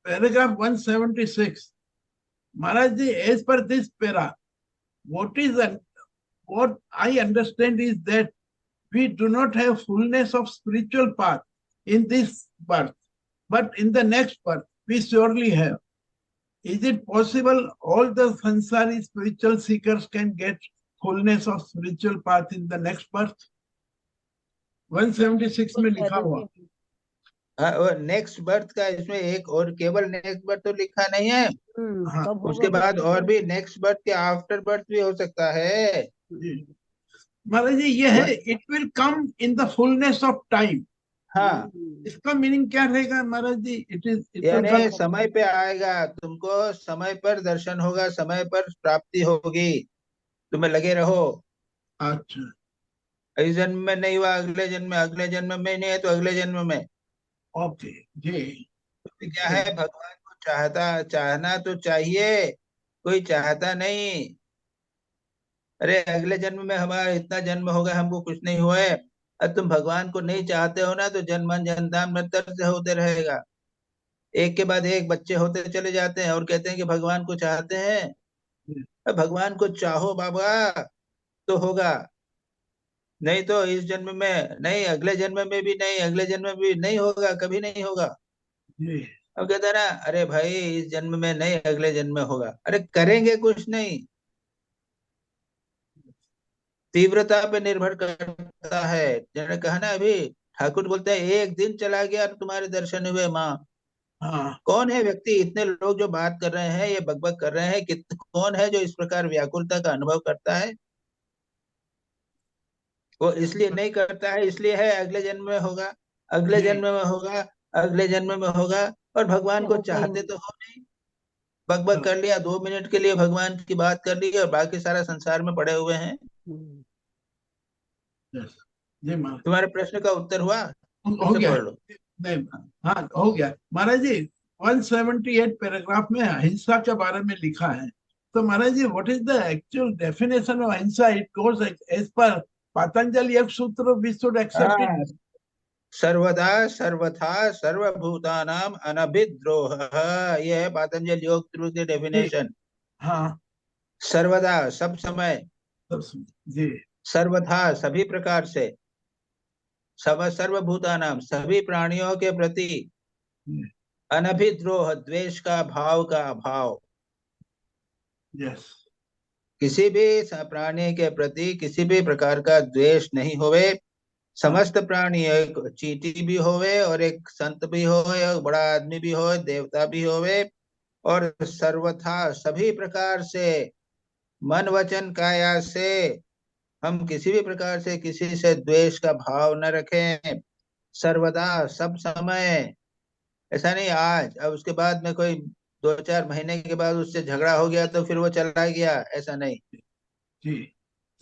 paragraph 176. Maharaj ji, as per this para, what is what I understand is that we do not have fullness of spiritual path in this birth, but in the next birth we surely have. Is it possible all the sansari spiritual seekers can get fullness of spiritual path in the next birth? 176 में लिखा हुआ। और next birth का इसमें एक और, केवल next birth तो लिखा नहीं है, हाँ, कब उसके होगा बाद और भी नेक्स्ट बर्थ के आफ्टर बर्थ भी हो सकता है। महाराज जी, ये है it will come in the fullness of time. हाँ, इसका मीनिंग क्या रहेगा महाराज जी? इट विल यानी कम। समय पे आएगा, तुमको समय पर दर्शन होगा, समय पर प्राप्ति होगी, तुम्हें लगे रहो। अच्छा, इस जन्म में नहीं हुआ, अगले जन्म में, अगले जन्म में नहीं है तो अगले जन्म में। ओके जी। क्या है, भगवान को चाहना तो चाहिए, कोई चाहता नहीं। अरे अगले जन्म में हमारा इतना जन्म होगा, हमको कुछ नहीं हुआ है। अब तुम भगवान को नहीं चाहते हो ना, तो जन्मन जन्मदान मृत्यु से होते रहेगा। एक के बाद एक बच्चे होते चले जाते हैं और कहते हैं कि भगवान को चाहते हैं। अब भगवान को चाहो बाबा तो होगा, नहीं तो इस जन्म में नहीं, अगले जन्म में भी नहीं, अगले जन्म में भी नहीं होगा, कभी नहीं होगा। जी, अब कहते हैं ना, अरे भाई इस जन्म में नहीं, अगले जन्म में होगा। अरे करेंगे कुछ नहीं, तीव्रता पे निर्भर करता है। जैसे कहा ना अभी, ठाकुर बोलते हैं एक दिन चला गया और तुम्हारे दर्शन हुए माँ। हाँ कौन है व्यक्ति, इतने लोग जो बात कर रहे हैं, ये बकबक कर रहे हैं, कौन है जो इस प्रकार व्याकुलता का अनुभव करता है? वो इसलिए नहीं करता है, इसलिए है अगले जन्म में होगा, अगले जी, जन्म में होगा, अगले जन्म में होगा। और भगवान को होता ही चाहते नहीं। तो हो नहीं, बकबक कर लिया, 2 मिनट के लिए भगवान की बात कर ली और बाकी सारा संसार में पड़े हुए हैं। यस जी महाराज। तुम्हारे प्रश्न का उत्तर हुआ? हो फिर से गया, पढ़ लो। नहीं, हाँ हो गया महाराज जी। 178 पैराग्राफ में अहिंसा के बारे में लिखा है। तो Maharaj ji, what is the actual definition of ahimsa? It goes as per Patanjali योग सूत्र, वी शुड एक्सेप्ट इट। हाँ, सर्वदा सर्वथा सर्वभूतानाम अनभिद्रोह, ये है पतंजलि योग सूत्र की डेफिनेशन। हाँ, सर्वदा सब समय, तब सुन जी। सर्वथा सभी प्रकार से, सब सर्वभूतानाम सभी प्राणियों के प्रति, जी, अनभिद्रोह द्वेष का भाव का अभाव, यस, किसी भी प्राणी के प्रति किसी भी प्रकार का द्वेष नहीं होवे। समस्त प्राणी, एक चींटी भी होवे और एक संत भी होवे, एक बड़ा आदमी भी होवे, देवता भी होवे, और सर्वथा सभी प्रकार से मन वचन काया से हम किसी भी प्रकार से किसी से द्वेष का भाव न रखें। सर्वदा सब समय, ऐसा नहीं आज अब उसके बाद में कोई 2-4 महीने के बाद उससे झगड़ा हो गया तो फिर वो चला गया, ऐसा नहीं। जी,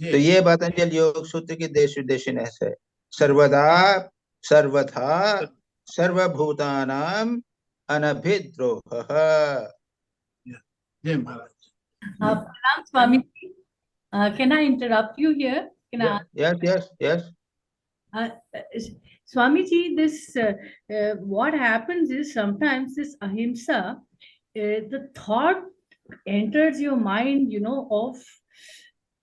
तो जी, ये पतंजलि योग सूत्र की देश विदेशीनेस है। सर्वदा सर्वथा सर्वभूतानाम अनभिद्रोह। जय महाराज। Pranam Swami, can I interrupt you here? Can I? Yes yes yes. Swamiji, this what happens is sometimes this ahimsa, the thought enters your mind, of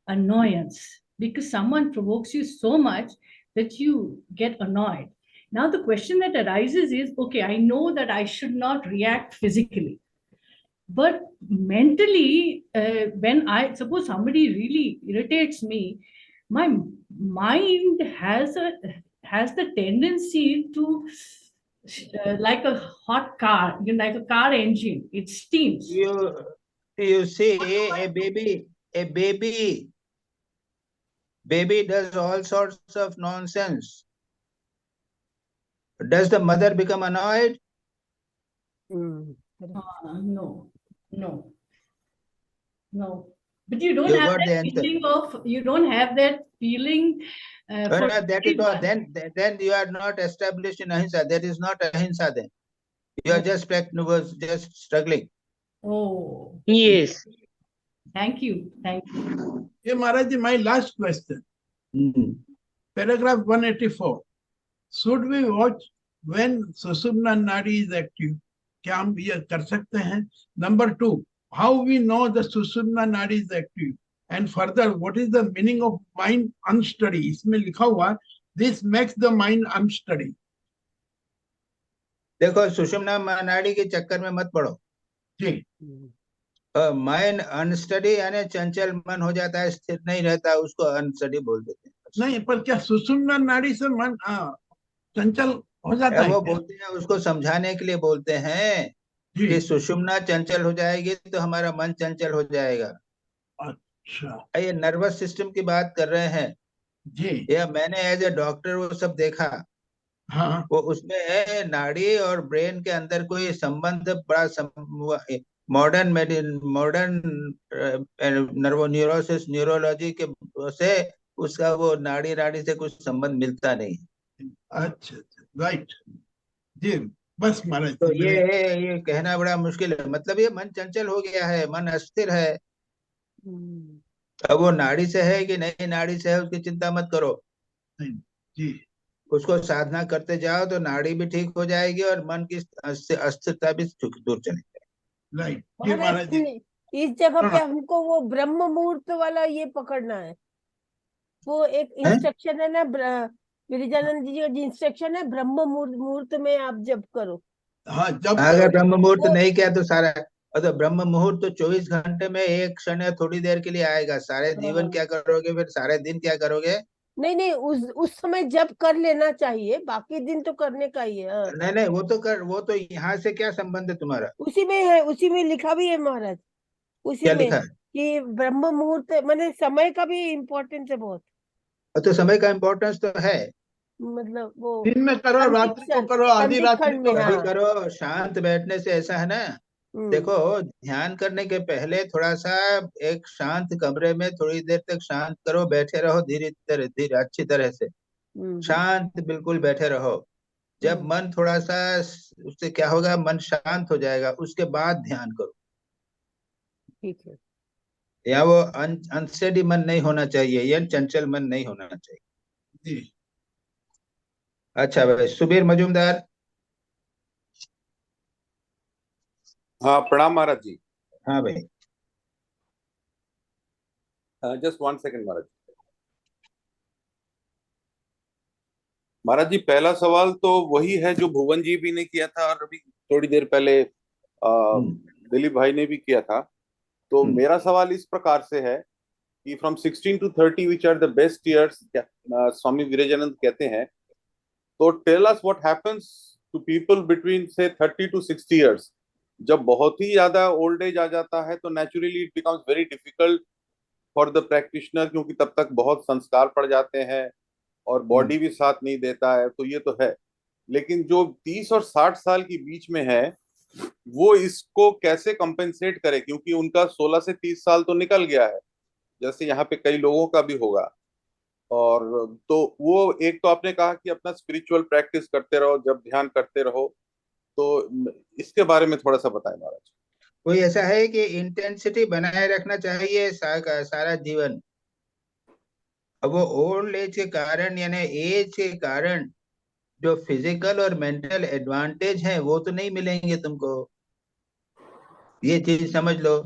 annoyance, because someone provokes you so much that you get annoyed. Now the question that arises is, okay, I know that I should not react physically, but mentally, when I suppose somebody really irritates me, my mind has the tendency to, like a hot car, like a car engine, it steams. You see, a baby does all sorts of nonsense. Does the mother become annoyed? No. But you don't You have got the that answer. feeling of, you don't have that feeling. For That is all. everyone. Then you are not established in ahimsa. That is not ahimsa. Then you are just struggling. Oh, Yes. thank you. ये महाराज जी, my last question. Paragraph 184. Should we watch when Sushumna Nadi is active? क्या हम ये कर सकते हैं? Number 2, how we know the Sushumna Nadi is active? And further, what is the meaning of mind unsteady? इसमें लिखा हुआ, this makes the mind unsteady. देखो, सुषुम्ना नाड़ी के चक्कर में मत पड़ो जी, माइंड अनस्टडी यानी चंचल मन हो जाता है, स्थिर नहीं रहता, उसको अनस्टडी बोल देते हैं। नहीं, पर क्या सुषुम्ना नाड़ी से मन चंचल हो जाता है? वो बोलते हैं, उसको समझाने के लिए बोलते हैं कि सुषुम्ना चंचल हो जाएगी तो हमारा मन चंचल हो जाएगा। अच्छा, ये नर्वस सिस्टम की बात कर रहे हैं जी, या मैंने एज ए डॉक्टर वो सब देखा। हाँ, वो उसमें नाड़ी और ब्रेन के अंदर कोई संबंध बड़ा मॉडर्न न्यूरोसिस न्यूरोलॉजी के से उसका वो नाड़ी से कुछ संबंध मिलता नहीं। अच्छा, राइट जी, बस महाराज। तो ये कहना बड़ा मुश्किल है। मतलब ये मन चंचल हो गया है, मन अस्थिर है। अब वो नाड़ी से है कि नहीं नाड़ी से है उसकी चिंता मत करो जी, उसको साधना करते जाओ तो नाड़ी भी ठीक हो जाएगी और मन की अस्थिरता भी दूर चली जाएगी। राइट जी महाराज जी। इस जगह पे हमको वो ब्रह्म मुहूर्त वाला ये पकड़ना है। वो एक इंस्ट्रक्शन है ना, गिरिजानंद जी का इंस्ट्रक्शन है, ब्रह्म मुहूर्त में आप जप करो। हाँ, जब अगर ब्रह्म मुहूर्त नहीं किया तो सारा, तो ब्रह्म मुहूर्त तो 24 घंटे में एक क्षण या थोड़ी देर के लिए आएगा। सारे जीवन क्या करोगे, फिर सारे दिन क्या करोगे? नहीं, उस समय जप कर लेना चाहिए, बाकी दिन तो करने का ही है। नहीं, वो तो यहाँ से क्या संबंध है तुम्हारा? उसी में है, उसी में लिखा भी है महाराज, उसी क्या में लिखा है? कि ब्रह्म मुहूर्त माने समय का भी इम्पोर्टेंस है बहुत। तो समय का इम्पोर्टेंस तो है, मतलब वो दिन में करो, रात्रि को करो, आधी रात्रि को कभी करो, शांत बैठने से ऐसा है ना। देखो, ध्यान करने के पहले थोड़ा सा एक शांत कमरे में थोड़ी देर तक शांत करो, बैठे रहो, धीरे धीरे अच्छी तरह से शांत बिल्कुल बैठे रहो। जब मन थोड़ा सा, उससे क्या होगा, मन शांत हो जाएगा, उसके बाद ध्यान करो। ठीक है। या वो अनस्टेडी मन नहीं होना चाहिए, या चंचल मन नहीं होना चाहिए। जी। अच्छा भाई, सुबीर मजूमदार। हाँ, प्रणाम महाराज जी। हाँ भाई। जस्ट 1 सेकंड महाराज। महाराज जी, पहला सवाल तो वही है जो भुवन जी भी ने किया था, और अभी थोड़ी देर पहले दिलीप भाई ने भी किया था। तो मेरा सवाल इस प्रकार से है कि from 16 to 30 which are the best years, Swami Vivekananda कहते हैं। तो tell us what happens to people between से 30 to 60 ईयर्स। जब बहुत ही ज्यादा ओल्ड एज आ जाता है तो naturally it becomes very difficult for the practitioner, क्योंकि तब तक बहुत संस्कार पड़ जाते हैं और बॉडी भी साथ नहीं देता है, तो ये तो है। लेकिन जो 30 और 60 साल के बीच में है, वो इसको कैसे कंपेंसेट करे, क्योंकि उनका 16 से 30 साल तो निकल गया है, जैसे यहाँ पे कई लोगों का भी होगा। और तो वो एक तो आपने कहा कि अपना स्पिरिचुअल प्रैक्टिस करते रहो, जब ध्यान करते रहो, तो इसके बारे में थोड़ा सा बताएं महाराज। कोई ऐसा है कि इंटेंसिटी बनाए रखना चाहिए सारा जीवन। अब वो ओल्ड एज के कारण, यानी एज के कारण, जो फिजिकल और मेंटल एडवांटेज है वो तो नहीं मिलेंगे तुमको, ये चीज समझ लो।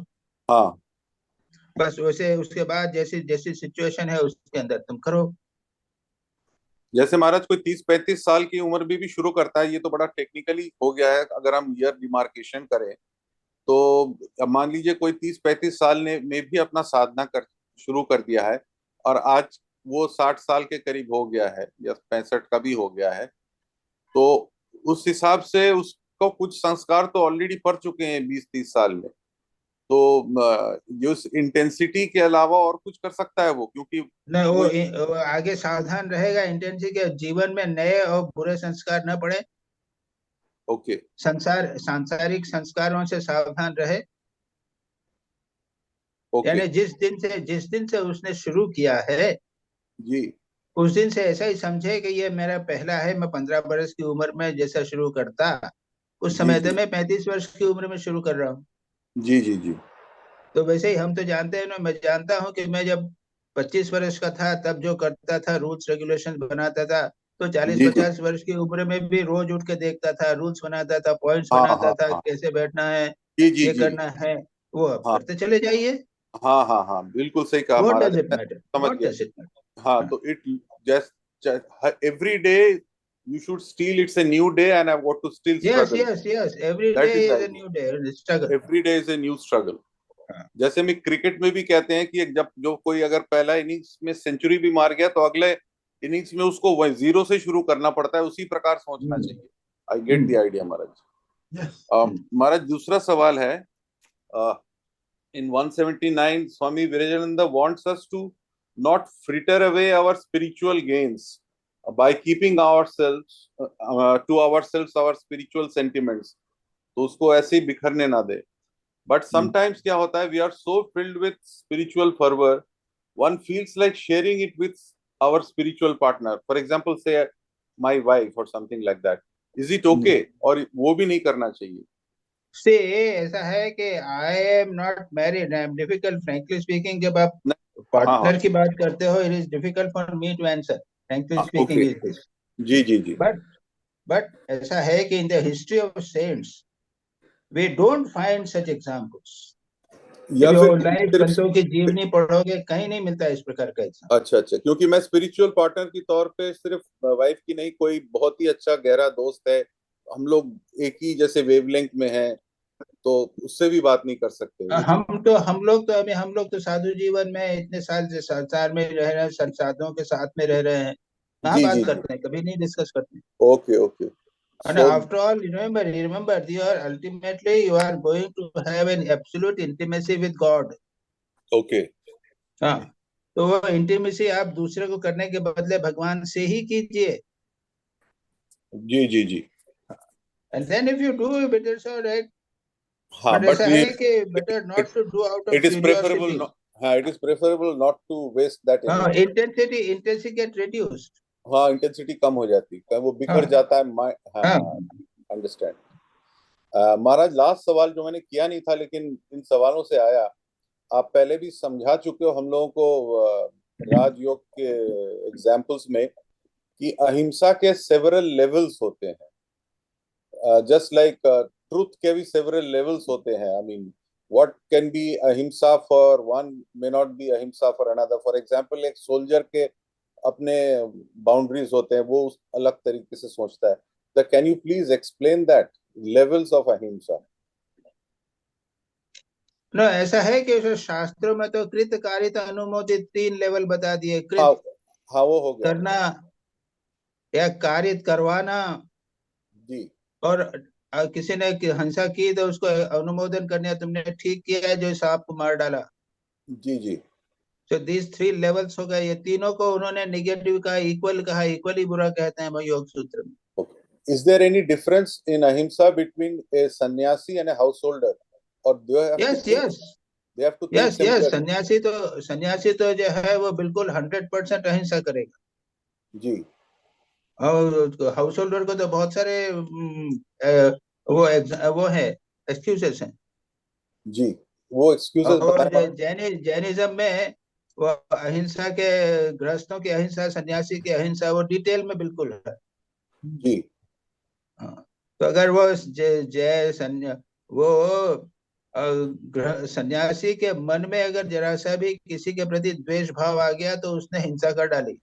हाँ, बस वैसे उसके बाद जैसी जैसी सिचुएशन है उसके अंदर तुम करो। जैसे महाराज कोई 30-35 साल की उम्र भी शुरू करता है, ये तो बड़ा टेक्निकली हो गया है अगर हम ईयर डिमार्केशन करें। तो अब मान लीजिए कोई 30-35 साल में भी अपना साधना शुरू कर दिया है, और आज वो 60 साल के करीब हो गया है, या 65 का भी हो गया है, तो उस हिसाब से उसको कुछ संस्कार तो ऑलरेडी पड़ चुके हैं 20-30 साल में। तो जो इंटेंसिटी के अलावा और कुछ कर सकता है वो, क्योंकि न वो आगे सावधान रहेगा, इंटेंसिटी के जीवन में नए और बुरे संस्कार न पड़े। ओके, सांसारिक संस्कारों से सावधान रहे। ओके यानी जिस दिन से उसने शुरू किया है, जी, उस दिन से ऐसा ही समझे कि ये मेरा पहला है। मैं 15 वर्ष की उम्र में जैसा शुरू करता, उस जी समय जी तो मैं 35 वर्ष की उम्र में शुरू कर रहा हूँ। जी जी जी तो वैसे ही हम तो जानते हैं ना, मैं जानता हूँ कि मैं जब 25 वर्ष का था तब जो करता था, रूल्स रेगुलेशन बनाता था, तो जी जी 40-50 वर्ष की उम्र में भी रोज उठ के देखता था, रूल्स बनाता था, पॉइंट्स हाँ बनाता हाँ था, हाँ कैसे बैठना है, जी जी ये जी करना है। वो अब हाँ करते चले जाइए। हाँ हाँ हाँ, बिल्कुल सही कहा व्हाट महाराज, डज इट मैं मैटर, समझ व्हाट गया। Does it matter. हाँ, तो it just every day you should still, it's a new day and I've got to still yes struggle. Yes yes, every day That is the is a idea. New day, struggle. Every day is a new struggle. जैसे में cricket में भी कहते हैं कि जब जो कोई अगर पहला इनिंग्स में सेंचुरी भी मार गया तो अगले इनिंग्स में उसको वही 0 से शुरू करना पड़ता है, उसी प्रकार सोचना चाहिए। I get the idea Maharaj. Yes. महाराज, दूसरा सवाल है, in 179 Swami Vivekananda wants us to not fritter away our spiritual gains by keeping ourselves to ourselves our spiritual sentiments, तो उसको ऐसे ही बिखरने ना दे। But sometimes क्या होता है, we are so filled with spiritual fervor, one feels like sharing it with our spiritual partner. For example, say my wife or something like that. Is it okay? और वो भी नहीं करना चाहिए। से ऐसा है कि I am not married, I am difficult, frankly speaking. जब आप हाँ पार्टनर हाँ की बात करते हो, it is difficult for me to answer, frankly speaking okay, is this. जी जी जी, बट ऐसा है कि in the history of saints we don't find such examples. या फिर लाइफ सिर्फ, संतों की जीवनी पढ़ोगे, कहीं नहीं मिलता इस प्रकार का एग्जाम्पल। अच्छा अच्छा, क्योंकि मैं स्पिरिचुअल पार्टनर के तौर पे सिर्फ वाइफ की नहीं, कोई बहुत ही अच्छा गहरा दोस्त है, हम लोग एक ही जैसे वेवलेंथ में हैं, तो उससे भी बात नहीं कर सकते। हम लोग तो साधु जीवन में इतने साल से संसार में रह रहे हैं, साधुओं के साथ में रह रहे हैं, कहाँ जी बात जी जी, करते हैं, कभी नहीं डिस्कस करते हैं। Okay okay, And so after all, remember, you are ultimately you are going to have an absolute intimacy with God. Okay, हाँ, तो वो इंटीमेसी आप दूसरे को करने के बदले भगवान से ही कीजिए। जी जी जी, And then if you do it, it's all right. हाँ, But बट ऐसा वी, है कि better not to do out of it is preferable, curiosity. हाँ, it is preferable not to waste that energy. Intensity get reduced. हाँ intensity कम हो जाती है, वो बिखर हाँ जाता है। हाँ हाँ हाँ, अंडरस्टैंड। महाराज लास्ट सवाल जो मैंने किया नहीं था लेकिन इन सवालों से आया, आप पहले भी समझा चुके हो हम लोगों को राजयोग के एग्जाम्पल्स में कि अहिंसा के सेवरल लेवल्स होते हैं, जस्ट लाइक ट्रुथ के भी सेवरल लेवल्स होते हैं। I mean what can be ahimsa for one may not be ahimsa for another. For example एक सोल्जर के अपने बाउंड्रीज होते हैं, वो अलग तरीके से सोचता है। तो can you please explain that levels of अहिंसा? नो, ऐसा है कि उस शास्त्रों में तो कृत कारित अनुमोदित 3 लेवल बता दिए। हाँ कृत हाँ, वो हो गया करना या कारित करवाना, जी। और किसी ने हिंसा की तो उसको अनुमोदन करने, तुमने ठीक किया है जो सांप को मार डाला। जी जी। तो दीज 3 लेवल्स हो गए। ये तीनों को उन्होंने निगेटिव कहा, इक्वल कहा, इक्वली बुरा कहते हैं भाई योग सूत्र में। Is there any difference in ahimsa between a sannyasi and a householder? Or do they have to yes think, yes they have to think yes yes similarly? सन्यासी तो जो है वो बिल्कुल 100% अहिंसा करेगा, जी और हाउस होल्डर को तो बहुत सारे वो है, एक्सक्यूजेस हैं। जी, वो एक्सक्यूजेस और बताएं महाराज। जैनिज्म में वो अहिंसा के, गृहस्थों की अहिंसा, सन्यासी की अहिंसा, वो डिटेल में बिल्कुल है। जी हाँ, तो अगर वो जय वो सन्यासी के मन में अगर जरा सा भी किसी के प्रति द्वेष भाव आ गया तो उसने हिंसा कर डाली,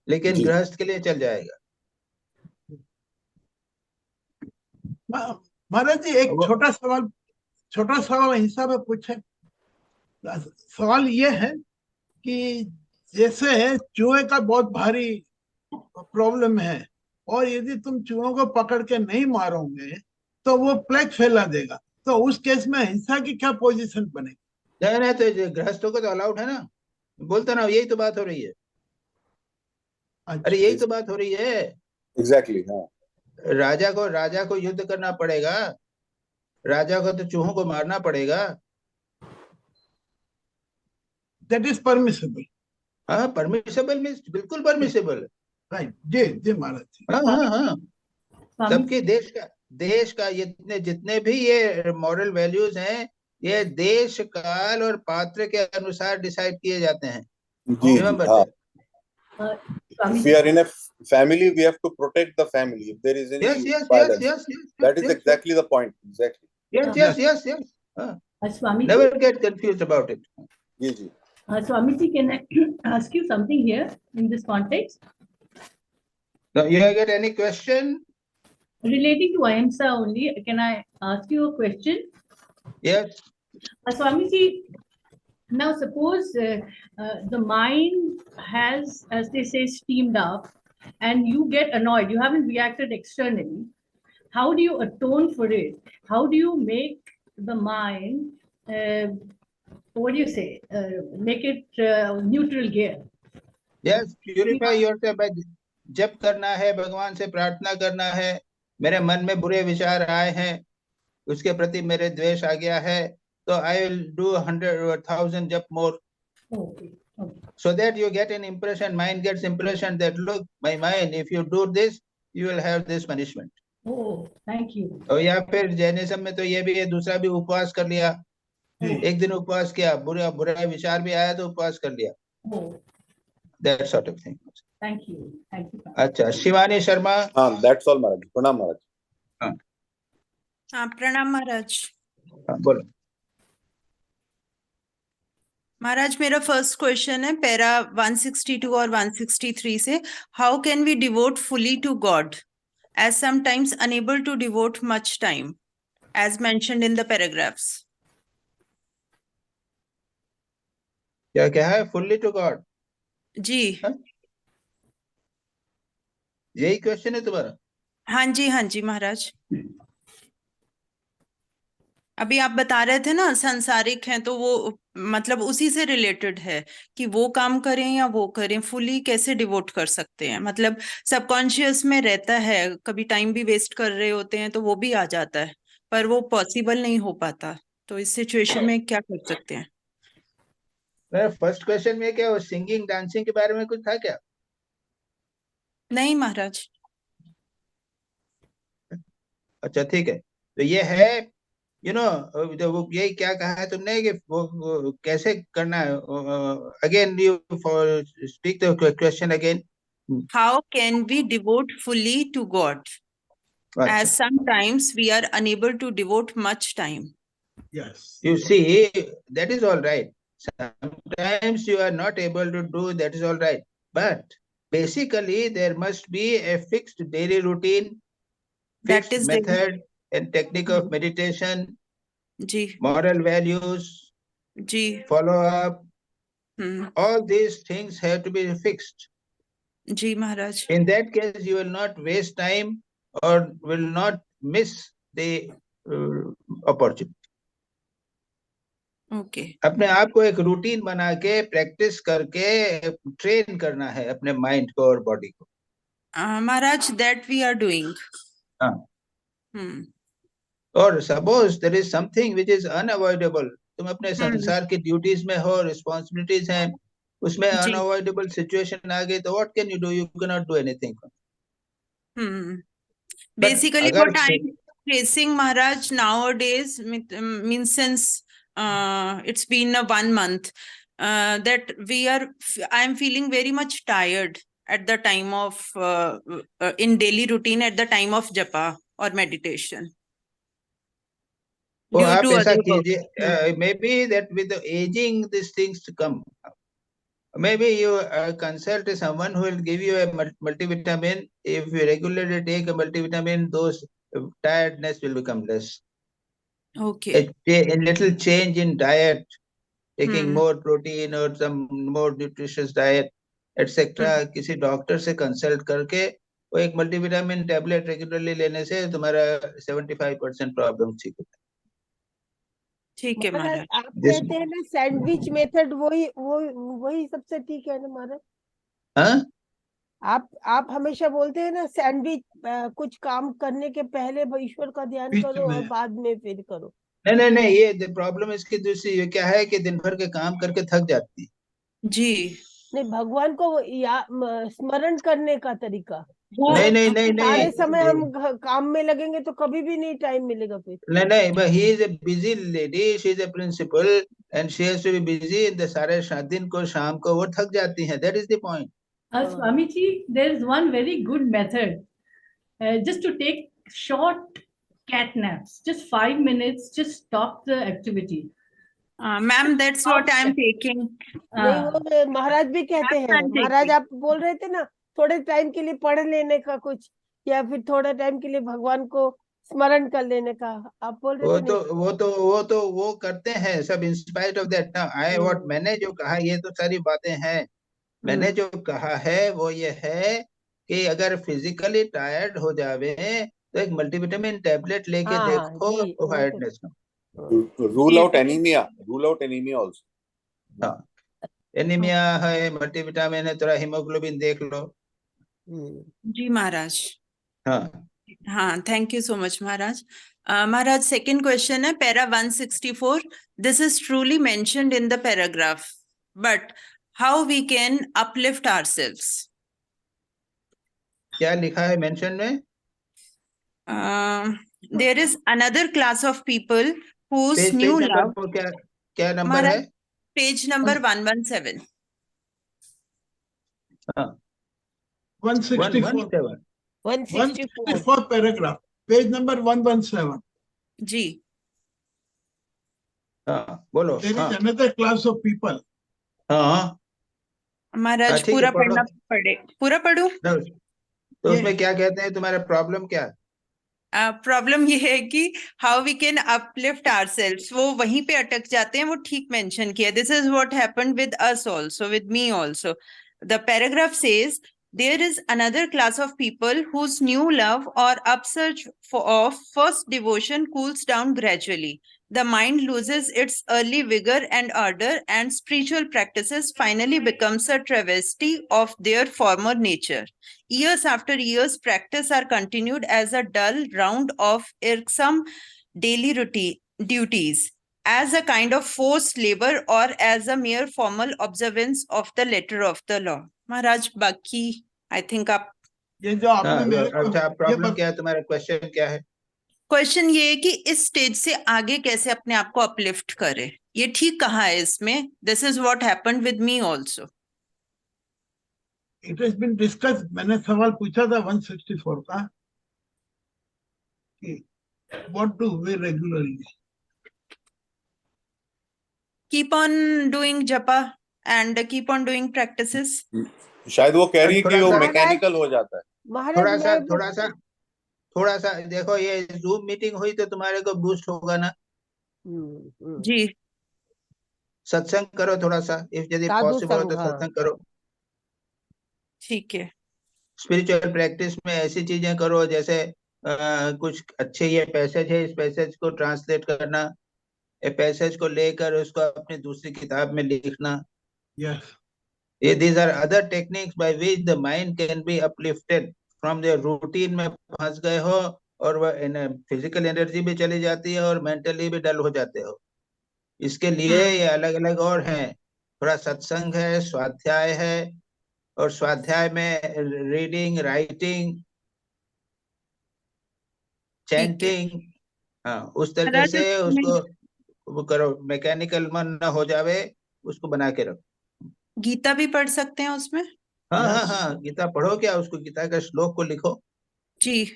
लेकिन जी गृहस्थ के लिए चल जाएगा। महाराज जी एक वो छोटा सवाल हिंसा में पूछे। सवाल ये है कि जैसे चूहे का बहुत भारी प्रॉब्लम है, और यदि तुम चूहों को पकड़ के नहीं मारोगे तो वो प्लेग फैला देगा, तो उस केस में हिंसा की क्या पोजीशन बनेगी? नहीं, तो गृहस्थों को तो अलाउड है ना, बोलता ना, यही तो बात हो रही है। अरे अच्छा, यही तो बात हो रही है। एग्जैक्टली हाँ। राजा को युद्ध करना पड़ेगा, राजा को तो चूहों को मारना पड़ेगा। That is permissible. हाँ, परमिसेबल मीन्स बिल्कुल परमिसेबल। राइट, जी जी महाराज जी। हाँ हाँ हाँ, स्वामी सबके देश का जितने जितने भी ये मॉरल वैल्यूज हैं, ये देश काल और पात्र के अनुसार डिसाइड किए जाते हैं। जी जी रिमेम्बर हाँ। That. Swami If ji we are in a family, we have to protect the family. If there is any yes yes yes violence, yes that is exactly the point. Exactly. Yes yes yes yes, Swami ji never get confused about it. जी जी। Swami ji, can I ask you something here in this context? You have got any question? Relating to ahimsa only, can I ask you a question? Yes. Swami ji, now suppose the mind has, as they say, steamed up, and you get annoyed, you haven't reacted externally. How do you atone for it? How do you make the mind, what do you say, make it neutral gear? Yes, purify yourself by जप करना है, भगवान से प्रार्थना करना है, मेरे मन में बुरे विचार आए हैं, उसके प्रति मेरे द्वेष आ गया है, तो आई विल डू 100 or 1000 जप मोर, Okay. Okay. so that you get an impression, mind gets impression that look, my mind, if you do this, you will have this punishment. Oh, thank you. और या फिर Jainism में तो ये भी है, दूसरा भी उपवास कर लिया, एक दिन उपवास किया, बुरा बुरा विचार भी आया तो उपवास कर लिया, Oh, that sort of thing. thank you. Thank you. अच्छा, शिवानी शर्मा। हाँ, that's all महाराज। प्रणाम महाराज। हाँ, प्रणाम महाराज। हाँ, बोलो। महाराज, मेरा फर्स्ट क्वेश्चन है पैरा 162 और 163 से। How can we devote fully to God as sometimes unable to devote much time as mentioned in the paragraphs? क्या क्या है? Fully to God? जी यही क्वेश्चन है तुम्हारा? हाँ जी महाराज। अभी आप बता रहे थे ना सांसारिक हैं, तो वो मतलब उसी से रिलेटेड है कि वो काम करें या वो करें, फुली कैसे डिवोट कर सकते हैं? मतलब सबकॉन्शियस में रहता है, कभी टाइम भी वेस्ट कर रहे होते हैं तो वो भी आ जाता है, पर वो पॉसिबल नहीं हो पाता, तो इस सिचुएशन में क्या कर सकते हैं? मेरा फर्स्ट क्वेश्चन में क्या, सिंगिंग डांसिंग के बारे में कुछ था क्या? नहीं महाराज। अच्छा ठीक है, तो ये है वो यही क्या कहा है तुमने कि वो कैसे करना है? Again you for speak the question again. How can we devote fully to God? As sometimes we are unable to devote much time. Yes. You see, that is all right. Sometimes you are not able to do, that is all right. But basically, there must be a fixed daily routine, That fixed is the method and technique of meditation, जी moral values, जी follow up. Hmm All these things have to be fixed. जी Maharaj. In that case, you will not waste time or will not miss the opportunity. Okay अपने आप को एक routine बना के practice करके ट्रेन करना है अपने माइंड को और बॉडी को। Maharaj that we are doing. हाँ। और suppose there is something which is unavoidable, तुम अपने संसार की ड्यूटीज में हो, रिस्पांसिबिलिटीज हैं, उसमें जी अनअवॉइडेबल सिचुएशन आ गई तो what can you do? You can not do anything. basically अगर what I'm facing Maharaj nowadays means since it's been a 1 month that I'm feeling very much tired at the time of in daily routine at the time of japa or meditation वो due आप to ऐसा other work. कीजिए, maybe that with the ageing this things to come, maybe you consult someone who will give you a multivitamin. If you regularly take a multivitamin, those tiredness will become less. Okay. A little change in diet, taking more protein or some more nutritious diet, etc. किसी doctor से consult करके वो एक multivitamin tablet regularly लेने से तुम्हारा 75% problem ठीक होता है। ठीक है महाराज। आप कहते हैं ना सैंडविच मेथड, वही सबसे ठीक है ना महाराज? हाँ, आप हमेशा बोलते हैं ना सैंडविच, कुछ काम करने के पहले ईश्वर का ध्यान बीच करो में। और बाद में फिर करो। नहीं, ये प्रॉब्लम इसकी दूसरी ये क्या है कि दिन भर के काम करके थक जाती है। जी नहीं, भगवान को स्मरण करने का तरीका। नहीं सारे समय हम काम में लगेंगे तो कभी भी नहीं टाइम मिलेगा फिर। नहीं, but he is a busy lady, she is a principal and she has to be busy in the सारे दिन को शाम को वो थक जाती हैं, that is the point. Swami ji, there is one very good method, just to take short cat naps, just 5 minutes, just stop the activity. Ma'am, that's what I'm taking. नहीं, वो महाराज भी कहते हैं। महाराज आप बोल रहे थे ना थोड़े टाइम के लिए पढ़ लेने का कुछ, या फिर थोड़े टाइम के लिए भगवान को स्मरण कर लेने का, आप बोल रहे थे। वो करते हैं सब इन स्पाइट ऑफ दैट। ना मैंने जो कहा ये तो सारी बातें हैं। मैंने जो कहा है वो ये है कि अगर फिजिकली टायर्ड हो जावे तो एक मल्टीविटामिन टैबलेट लेके देखो तो टायर्डनेस का rule out anemia also. हाँ, एनीमिया है, मल्टीविटामिन है, थोड़ा हीमोग्लोबिन देख लो। जी महाराज। हाँ, thank you so much Maharaj. Maharaj second question है para 164। This is truly mentioned in the paragraph, but how we can uplift ourselves? क्या लिखा है मेंशन में? There is another class of people whose page new number love, को क्या number है? Page number 117। 164 paragraph, page number 117। जी बोलो। There is another class of people. महाराज पूरा पढ़ना पूरा पढ़ूं? तो उसमें क्या कहते हैं, तुम्हारा प्रॉब्लम क्या है? प्रॉब्लम ये है कि how we can uplift ourselves, वो वहीं पे अटक जाते हैं। वो ठीक मेंशन किया, this is what happened with us also, with me also. The paragraph says there is another class of people whose new love or upsurge of first devotion cools down gradually. The mind loses its early vigor and ardor, and spiritual practices finally becomes a travesty of their former nature. Years after years, practice are continued as a dull round of irksome daily routine duties. as a kind of forced labor or as a mere formal observance of the letter of the law. महाराज बाकी I think आप ये जो आपने मेरे को अच्छा, ये problem क्या है तुम्हारा, क्वेश्चन क्या है? क्वेश्चन ये है कि इस स्टेज से आगे कैसे अपने आप को अपलिफ्ट करे, ये ठीक कहा है इसमें. This is what happened with me also. It has been discuss. मैंने सवाल पूछा था 164 का कि what do we regularly. Keep on doing japa and keep on doing practices. शायद वो कह रही है कि वो महाराज- मैकेनिकल हो जाता है. महाराज थोड़ा सा देखो, ये जूम मीटिंग हुई तो तुम्हारे को बूस्ट होगा ना. जी सत्संग करो थोड़ा सा, इफ यदि साधु पॉसिबल हो तो संग, हाँ। सत्संग करो. ठीक है. स्पिरिचुअल प्रैक्टिस में ऐसी चीजें करो जैसे कुछ अच्छे ये पैसेज है, इस पैसेज को ट्रांसलेट करना, ये पैसेज को लेकर उसको अपनी दूसरी किताब में लिखना. यस. ये these are other techniques by which the mind can be uplifted from their routine में फंस गए हो और वह फिजिकल एनर्जी भी चली जाती है और मेंटली भी डल हो जाते हो. इसके लिए ये अलग अलग और हैं. थोड़ा सत्संग है, स्वाध्याय है, और स्वाध्याय में रीडिंग, राइटिंग, चैंटिंग, हाँ उस तरीके से उसको वो करो. मैकेनिकल मन न हो जावे, उसको बना के रखो. गीता भी पढ़ सकते हैं उसमें. हाँ, गीता पढ़ो. क्या उसको, गीता का श्लोक को लिखो. जी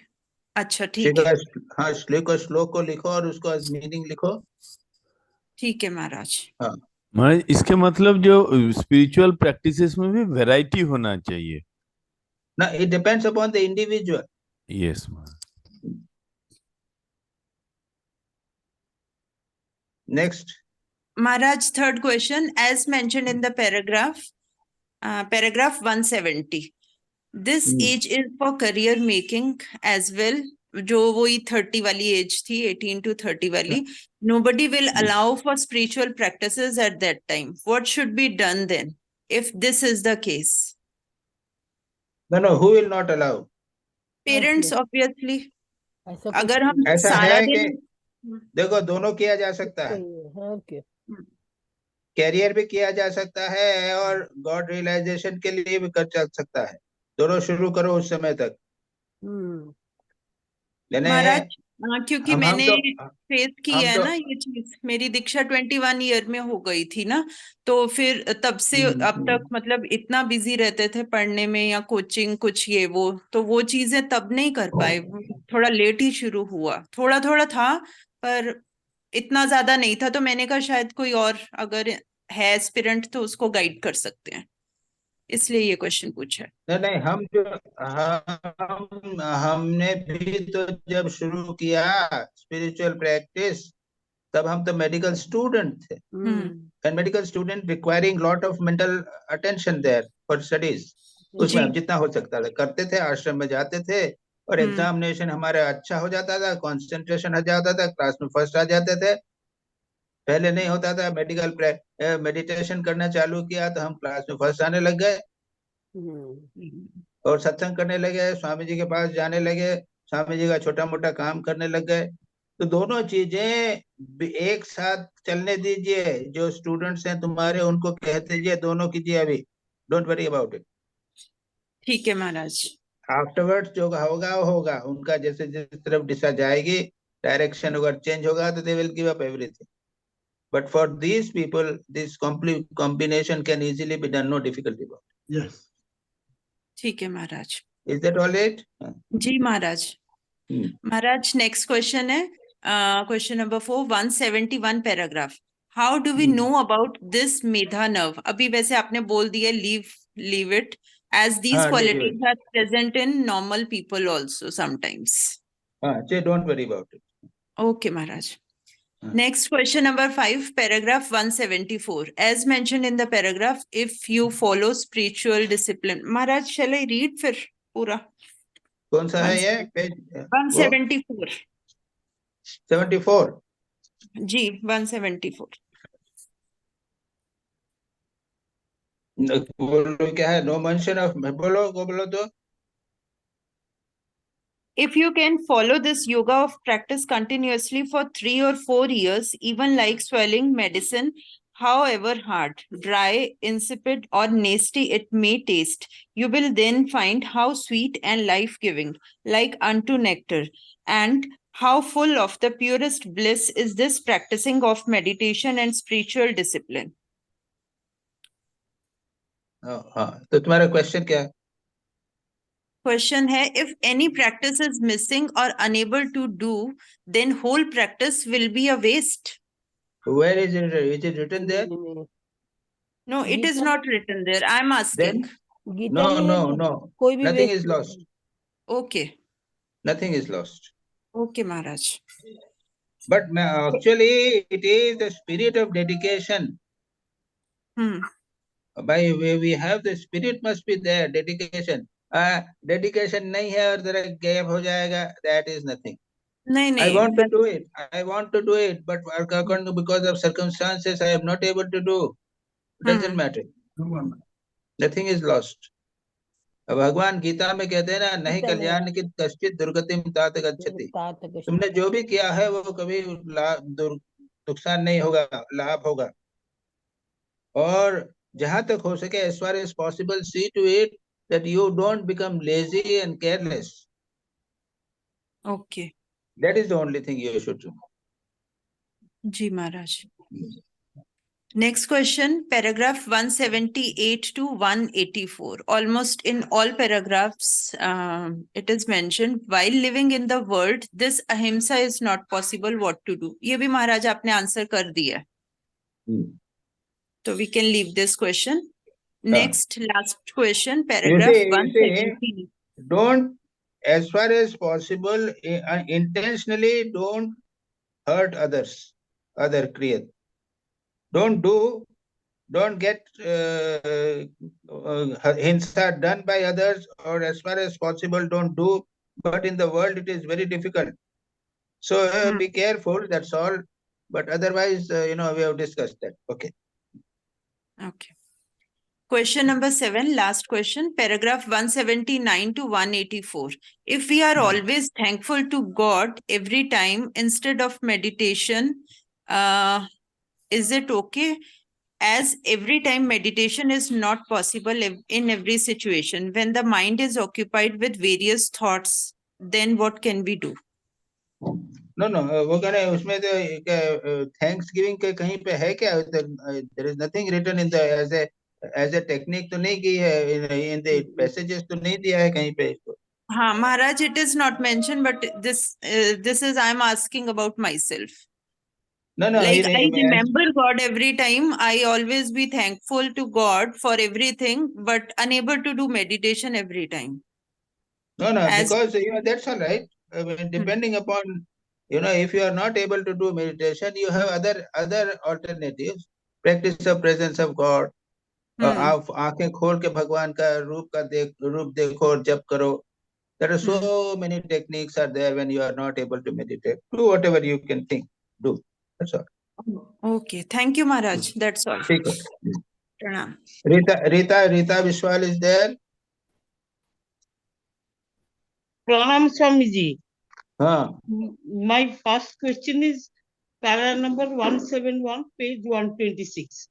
अच्छा ठीक है. हाँ, श्लोक को लिखो और उसको मीनिंग लिखो. ठीक है महाराज. हाँ महाराज, इसके मतलब जो स्पिरिचुअल प्रैक्टिसेस में भी वैरायटी होना चाहिए ना. It depends upon the individual. Yes. Next Maharaj, third question, as mentioned in the paragraph 170, this age is for career making as well. जो वही 30 वाली एज थी, 18 to 30 वाली. Nobody will allow for spiritual practices at that time. What should be done then, if this is the case? No, who will not allow? Parents obviously. अगर हम ऐसा सारा है कि दिन देखो, दोनों किया जा सकता है. कैरियर भी किया जा सकता है और गॉड रियलाइजेशन के लिए भी कर जा सकता है. दोनों शुरू करो उस समय तक. महाराज, क्योंकि मैंने तो फेस किया है ना ये चीज. मेरी दीक्षा 21 ईयर में हो गई थी ना, तो फिर तब से अब तक मतलब इतना बिजी रहते थे पढ़ने में या कोचिंग कुछ ये वो, तो वो चीजें तब नहीं कर पाए. थोड़ा लेट ही शुरू हुआ, थोड़ा थोड़ा था पर इतना ज्यादा नहीं था. तो मैंने कहा शायद कोई और अगर है एस्पिरेंट तो उसको गाइड कर सकते हैं, इसलिए ये क्वेश्चन पूछा. नहीं, हमने भी तो जब शुरू किया स्पिरिचुअल प्रैक्टिस, तब हम तो मेडिकल स्टूडेंट थे. And medical student requiring lot of mental attention there for studies. उसमें हम जितना हो सकता था करते थे, आश्रम में जाते थे और एग्जामिनेशन हमारा अच्छा हो जाता था, कंसंट्रेशन आ जाता था, क्लास में फर्स्ट आ जाते थे. पहले नहीं होता था. मेडिटेशन करना चालू किया तो हम क्लास में फर्स्ट आने लग गए और सत्संग करने लगे, स्वामी जी के पास जाने लगे, स्वामी जी का छोटा मोटा काम करने लग गए. तो दोनों चीजें एक साथ चलने दीजिए. जो स्टूडेंट्स हैं तुम्हारे उनको कह दीजिए दोनों कीजिए अभी. Don't worry about it. ठीक है महाराज. आफ्टरवर्ड्स जो होगा वो होगा. उनका जैसे जिस तरफ दिशा जाएगी, डायरेक्शन अगर चेंज होगा तो they will give up everything. But for these people this combination can easily be done. No difficulty about. Yes. ठीक है Maharaj. Is that all it? जी महाराज. महाराज नेक्स्ट क्वेश्चन है question number 4, 171 paragraph. How do we know about this medha nerve? अभी वैसे आपने बोल दिया leave it, as these qualities are present in normal people also sometimes. Don't worry about it. Okay Maharaj. Next question number 5, paragraph 174. As mentioned in the paragraph, if you follow spiritual discipline. Maharaj, shall I read फिर पूरा? कौन सा है ये page? 174. 74. जी 174. बोलो क्या है? No mention of, बोलो तो. If you can follow this yoga of practice continuously for 3 or 4 years, even like swallowing medicine, however hard, dry, insipid, or nasty it may taste, you will then find how sweet and life-giving, like unto nectar, and how full of the purest bliss is this practicing of meditation and spiritual discipline. तो तुम्हारा question क्या है? Question है, if any practice is missing or unable to do, then whole practice will be a waste. Where is it? Is it written there? No, it is not written there. I'm asking. Then no. Nothing is lost. Okay. Nothing is lost. Okay, Maharaj. But actually, it is the spirit of dedication. By we have the spirit must be there. Dedication. Dedication नहीं है और जरा gap हो जाएगा. That is nothing. नहीं. I want to do it. I want to do it, but because of circumstances, I am not able to do. Doesn't matter. Nothing is lost. भगवान गीता में कहते हैं ना, नहीं कल्याण की कश्चित दुर्गतिम तात गच्छति. तुमने जो भी किया है वो कभी नुकसान नहीं होगा, लाभ होगा. और जहां तक हो सके, as far as possible, see to it that you don't become lazy and careless. Okay. That is the only thing you should do. Ji Maharaj. Next question, paragraph 178 to 184. Almost in all paragraphs, it is mentioned, while living in the world, this ahimsa is not possible. What to do? ये भी महाराज आपने answer कर दिया. So we can leave this question. Next, last question, paragraph 170. Don't, as far as possible, intentionally don't hurt others, other create. Don't get hinsa done by others, or as far as possible don't do, but in the world it is very difficult. So be careful, that's all. But otherwise, we have discussed that. Okay. Question number 7, last question, paragraph 179 to 184. If we are always thankful to God every time instead of meditation, is it okay? As every time meditation is not possible in every situation. When the mind is occupied with various thoughts, then what can we do? No, वो कह रहे हैं उसमें तो thanks giving के कहीं पे है क्या? There is nothing written in the as a technique तो नहीं की है, in the passages तो नहीं दिया है कहीं पे इसको. हाँ Maharaj, it is not mentioned, but this is I'm asking about myself. No, like I remember God every time. I always be thankful to God for everything, but unable to do meditation every time. No, because that's all right. Depending upon, if you are not able to do meditation, you have other alternatives. Practice of presence of God. आप आंखें खोल के भगवान का रूप देखो और जप करो. There are so many techniques are there when you are not able to meditate. Do whatever you can think. Do. That's all. Okay. Thank you, Maharaj. That's all. Pranam. Rita Vishwal is there. Pranam Swamiji. Haan. My first question is para number 171, page 126.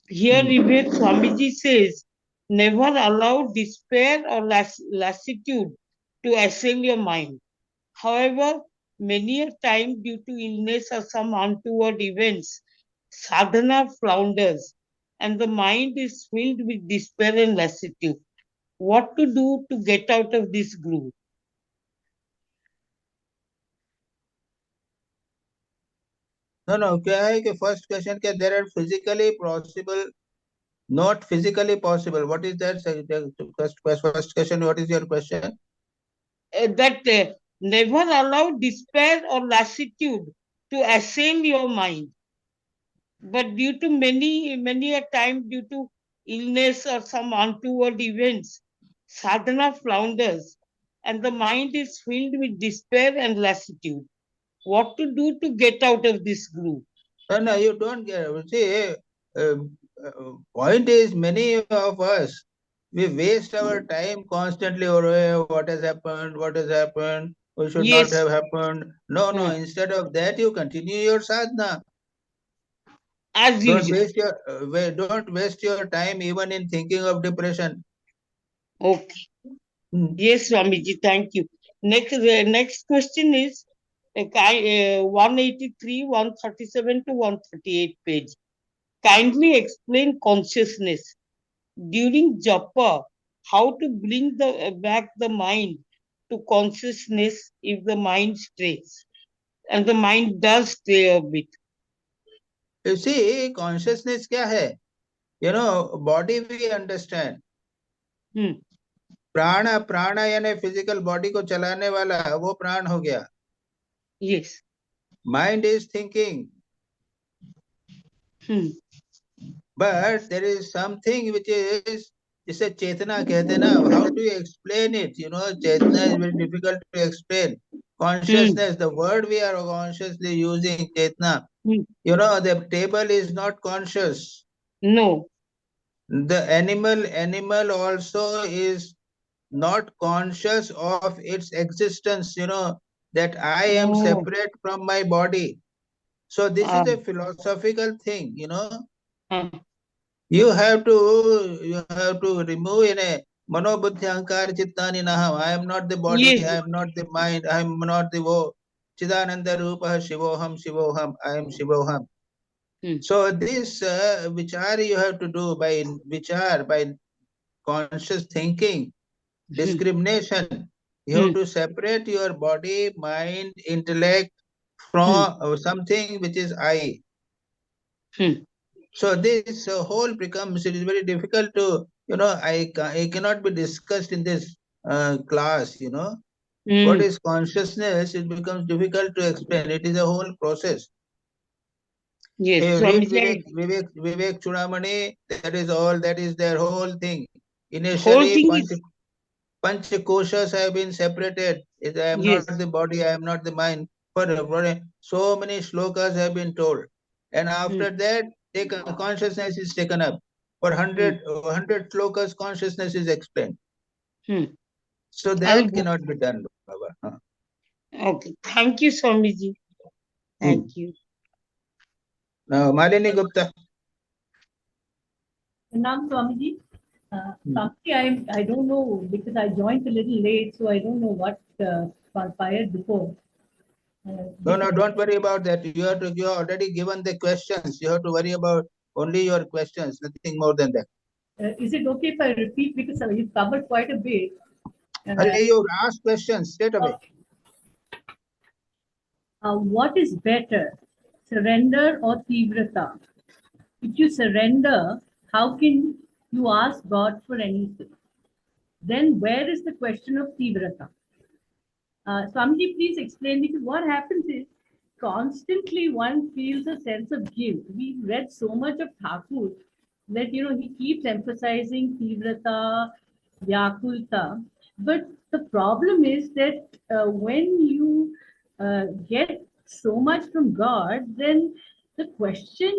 Here Vivek Swamiji says, never allow despair or lassitude to assail your mind. However, many a time due to illness or some untoward events, sadhana flounders and the mind is filled with despair and lassitude. What to do to get out of this groove? No, क्या है कि first question के there are physically possible, not physically possible. What is that? First question, what is your question? That never allow despair or lassitude to assail your mind. But due to many a time, due to illness or some untoward events, sadhana flounders and the mind is filled with despair and lassitude. What to do to get out of this groove? No, you don't get. See, point is, many of us, we waste our time constantly. Or what has happened? What has happened? What should Yes. not have happened? No, no. Instead of that, you continue your sadhana. As Don't usual. don't waste your time even in thinking of depression. Okay. Yes, Swamiji, thank you. Next question is 183, 137 to 138 page. Kindly explain consciousness during japa. How to bring back the mind to consciousness if the mind strays, and the mind does stray a bit. You see, consciousness kya hai? You know, body we understand. प्राणा प्राणा यानी physical body को चलाने वाला वो प्राण हो गया. Yes. Mind is thinking. But there is something which is, जिसे चेतना कहते ना. How do you explain it? You know, Chetna is very difficult to explain. Consciousness, the word we are consciously using, chetna. You know, the table is not conscious. No. The animal also is not conscious of its existence, you know, that I am separate from my body. So this is a philosophical thing, you know. You have to remove in a manobuddhi ahankar chittani naham. I am not the body, Yes. I am not the mind, I am not the wo. Chidananda rupa shivoham shivoham, I am shivoham. So this vichar you have to do by vichar, by conscious thinking, discrimination. You have to separate your body, mind, intellect from something which is I. So this whole becomes, it is very difficult to, you know, I cannot be discussed in this class, you know. What is consciousness? It becomes difficult to explain. It is a whole process. Yes. Read Vivek Chudamani, that is all, that is their whole thing. Initially, whole thing Panch koshas have been separated. I am not the body, I am not the mind. For so many shlokas have been told. And after that, consciousness is taken up. For 100 shlokas, consciousness is explained. So that cannot be done, Baba. Okay. Thank you, Swamiji. Thank you. Now, Malini Gupta. Nam Swamiji. I don't know because I joined a little late, so I don't know what transpired before. No, don't worry about that. You are already given the questions. You have to worry about only your questions, nothing more than that. Is it okay if I repeat, because you've covered quite a bit? You ask questions straight away. What is better, surrender or tivrata? If you surrender, how can you ask God for anything? Then where is the question of tivrata? Swamiji, please explain, because what happens is constantly one feels a sense of guilt. We read so much of Thakur that, you know, he keeps emphasizing tivrata, vyakulta. But the problem is that when you get so much from God, then the question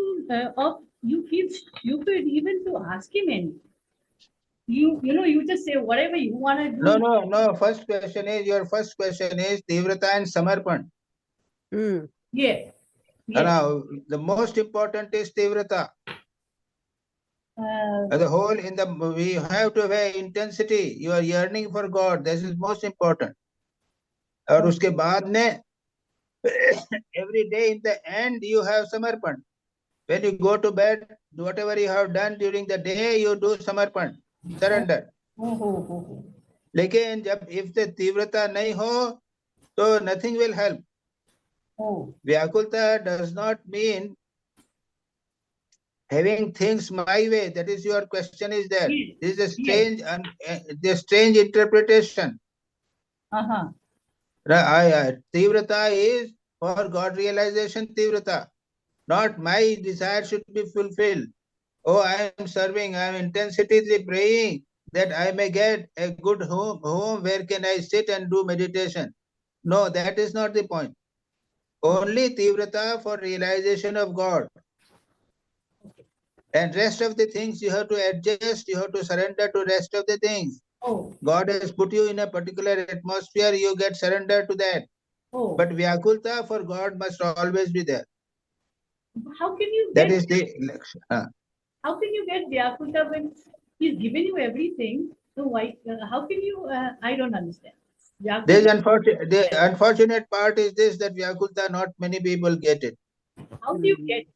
of you feel stupid even to ask him anything. You know, you just say whatever you want to do. No. Your first question is Tivrata and Samarpan. Yeah. Now, the most important is Tivrata. The whole we have to have intensity. You are yearning for God. This is most important. और उसके बाद में every day in the end you have Samarpan. When you go to bed, whatever you have done during the day, you do Samarpan, surrender. लेकिन जब if the तीव्रता नहीं हो, तो nothing will help. Vyakulta does not mean having things my way. That is your question is there. This is a strange, the strange interpretation. Tivrata is for God realization Tivrata. Not my desire should be fulfilled. Oh, I am serving, I am intensively praying that I may get a good home where can I sit and do meditation. No, that is not the point. Only Tivrata for realization of God. And rest of the things you have to adjust, you have to surrender to rest of the things. Oh. God has put you in a particular atmosphere, you get surrendered to that. Oh. But Vyakulta for God must always be there. How can you That get, is the election. how can you get Vyakulta when he's given you everything? So why, how can you, I don't understand. The unfortunate part is this, that Vyakulta, not many people get it. How do you get it?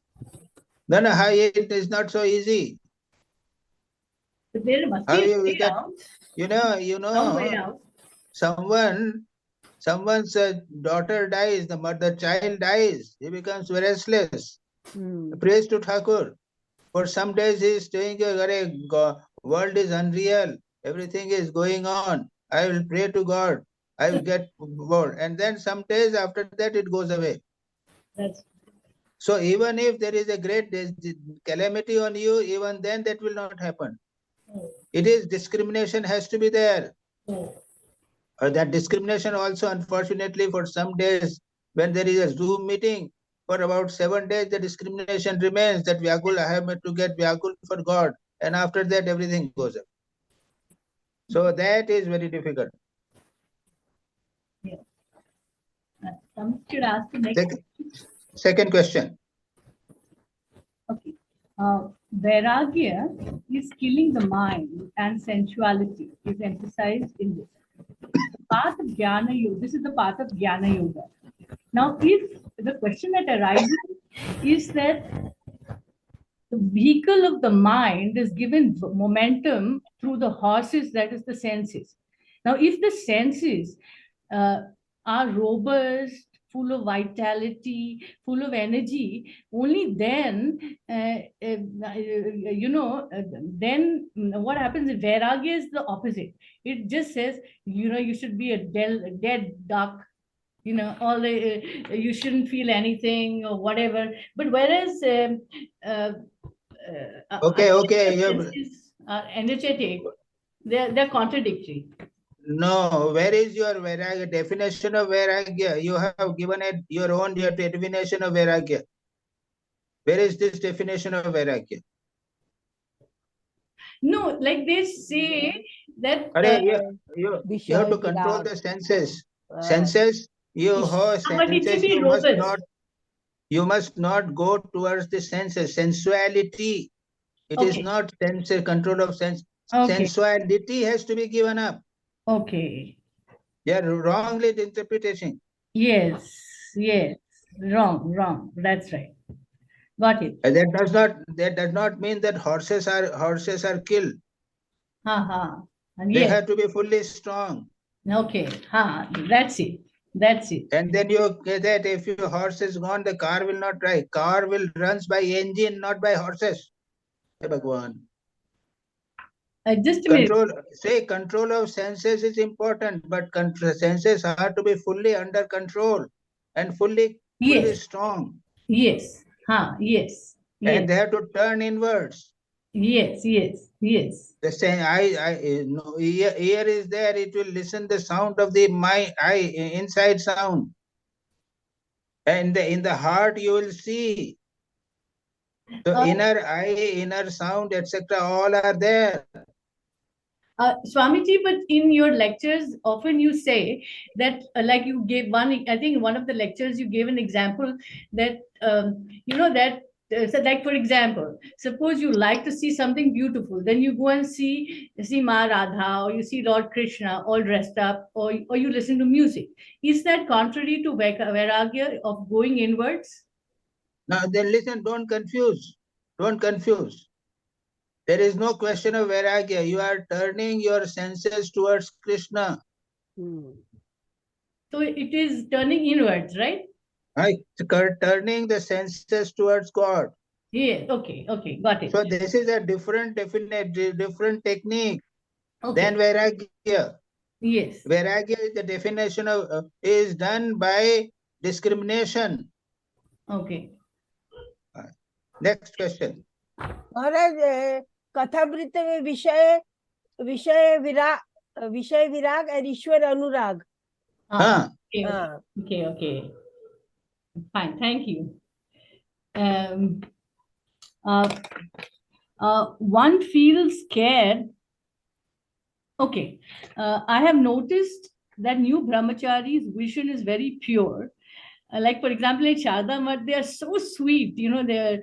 No, it is not so easy. But there must How be a you way get, out. some way out. Someone's daughter dies, the child dies, he becomes restless. Praise to Thakur. For some days he is saying, world is unreal, everything is going on. I will pray to God, I will get bored. And then some days after that it goes away. So even if there is a great calamity on you, even then that will not happen. It is discrimination has to be there. That discrimination also, unfortunately, for some days, when there is a Zoom meeting, for about 7 days, the discrimination remains that Vyakul, I have to get Vyakul for God. And after that, everything goes up. So that is very difficult. Yeah. Some should ask the next Second question. Okay. Vairagya is killing the mind and sensuality is emphasized in this. Path of Jnana Yoga. This is the path of Jnana Yoga. Now, if the question that arises is that the vehicle of the mind is given momentum through the horses, that is the senses. Now, if the senses are robust, full of vitality, full of energy, only then, then what happens is Vairagya is the opposite. It just says, you should be a dead duck, all the, you shouldn't feel anything or whatever. But whereas senses are energetic, they're contradictory. No, where is your Vairagya? Definition of Vairagya? You have given it your own definition of Vairagya. Where is this definition of Vairagya? No, like they say that you have to control the senses. You must not go towards the senses. Sensuality. It is not control of sense. Sensuality has to be given up. Okay. They are wrongly interpreting. Yes. Wrong. That's right. Got it. And that does not mean that horses are killed. They have to be fully strong. Okay. That's it. And then you get that if your horse is gone, the car will not drive. Car will runs by engine, not by horses. Hey, Bhagwan. Just a minute. Control of senses is important, but senses have to be fully under control and fully strong. Yes. Yes. And they have to turn inwards. Yes. The same ear is there, it will listen the sound of the inside sound. And in the heart you will see. So inner eye, inner sound, etc. all are there. Swamiji, but in your lectures, often you say that, like you gave one, I think one of the lectures you gave an example that, so like for example, suppose you like to see something beautiful, then you go and see Ma Radha, or you see Lord Krishna all dressed up, or you listen to music. Is that contrary to Vairagya of going inwards? Now then listen, don't confuse. There is no question of Vairagya. You are turning your senses towards Krishna. So it is turning inwards, right? Turning the senses towards God. Yeah, okay, got it. So this is a different technique than Vairagya. Yes. Vairagya is the definition of is done by discrimination. Okay. Next question. Maharaj, कथामृत में विषय विराग और ईश्वर अनुराग. Okay. Fine, thank you. one feels scared. Okay, I have noticed that new brahmachari's vision is very pure. Like, for example, in Sharda Math, they are so sweet, you know, they're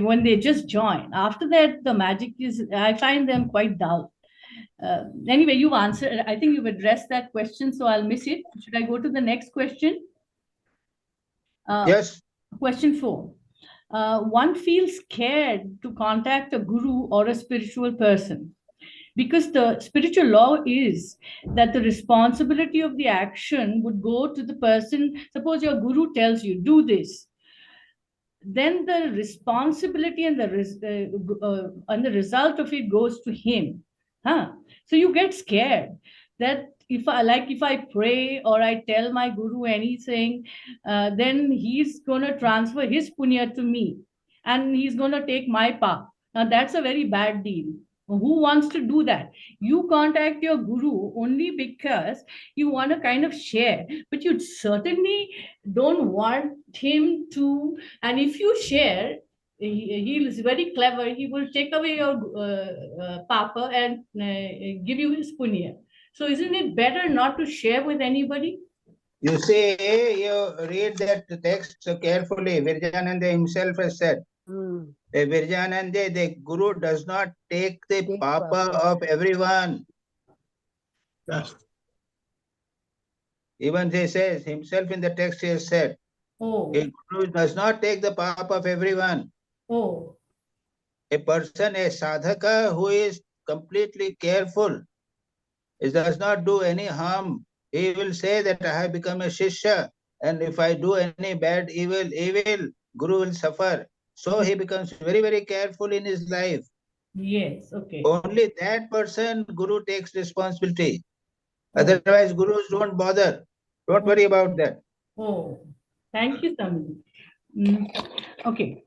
when they just join. After that, the magic is, I find them quite dull. Anyway, you've answered, I think you've addressed that question, so I'll miss it. Should I go to the next question? Yes. Question 4. One feels scared to contact a guru or a spiritual person, because the spiritual law is that the responsibility of the action would go to the person. Suppose your guru tells you, do this, then the responsibility and the result of it goes to him. So you get scared that if I pray or I tell my guru anything, then he's going to transfer his punya to me and he's going to take my path. Now that's a very bad deal. Who wants to do that? You contact your guru only because you want to kind of share, but you certainly don't want him to. And if you share, he is very clever. He will take away your papa and give you his punya. So isn't it better not to share with anybody? You see, you read that text so carefully. Virjananda himself has said, Virjananda, the guru does not take the papa of everyone. Yes. Even he says himself in the text, he has said, a guru does not take the papa of everyone. A person, a sadhaka who is completely careful, it does not do any harm. He will say that I have become a shishya, and if I do any bad, evil, guru will suffer. So he becomes very, very careful in his life. Yes, okay. Only that person, guru takes responsibility. Otherwise, gurus don't bother. Don't worry about that. Thank you, Swami. Okay.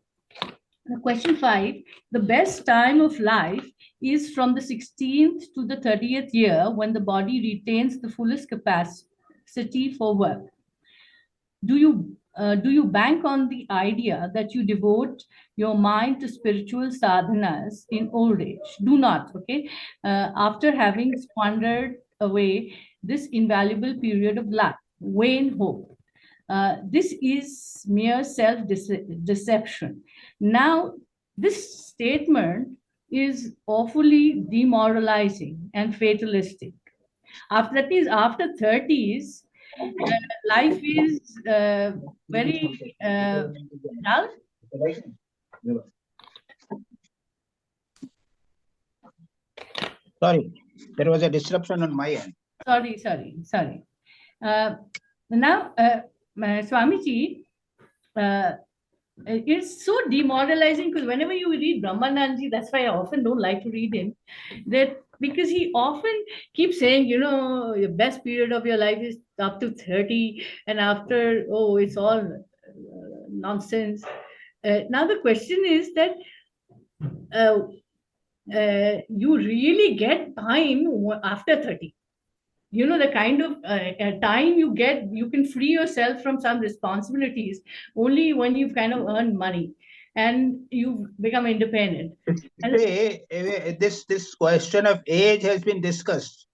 Question 5. The best time of life is from the 16th to the 30th year, when the body retains the fullest capacity for work. Do you bank on the idea that you devote your mind to spiritual sadhanas in old age? Do not, okay? After having squandered away this invaluable period of life, vain hope. This is mere self-deception. Now, this statement is awfully demoralizing and fatalistic. After 30s, life is very dull. Sorry, there was a disruption on my end. Sorry. Now, Swamiji, it's so demoralizing, because whenever you read Brahmananji, that's why I often don't like to read him, that because he often keeps saying, you know, your best period of your life is up to 30, and after, it's all nonsense. Now the question is that you really get time after 30. You know, the kind of time you get, you can free yourself from some responsibilities only when you've kind of earned money and you've become independent. This question of age has been discussed.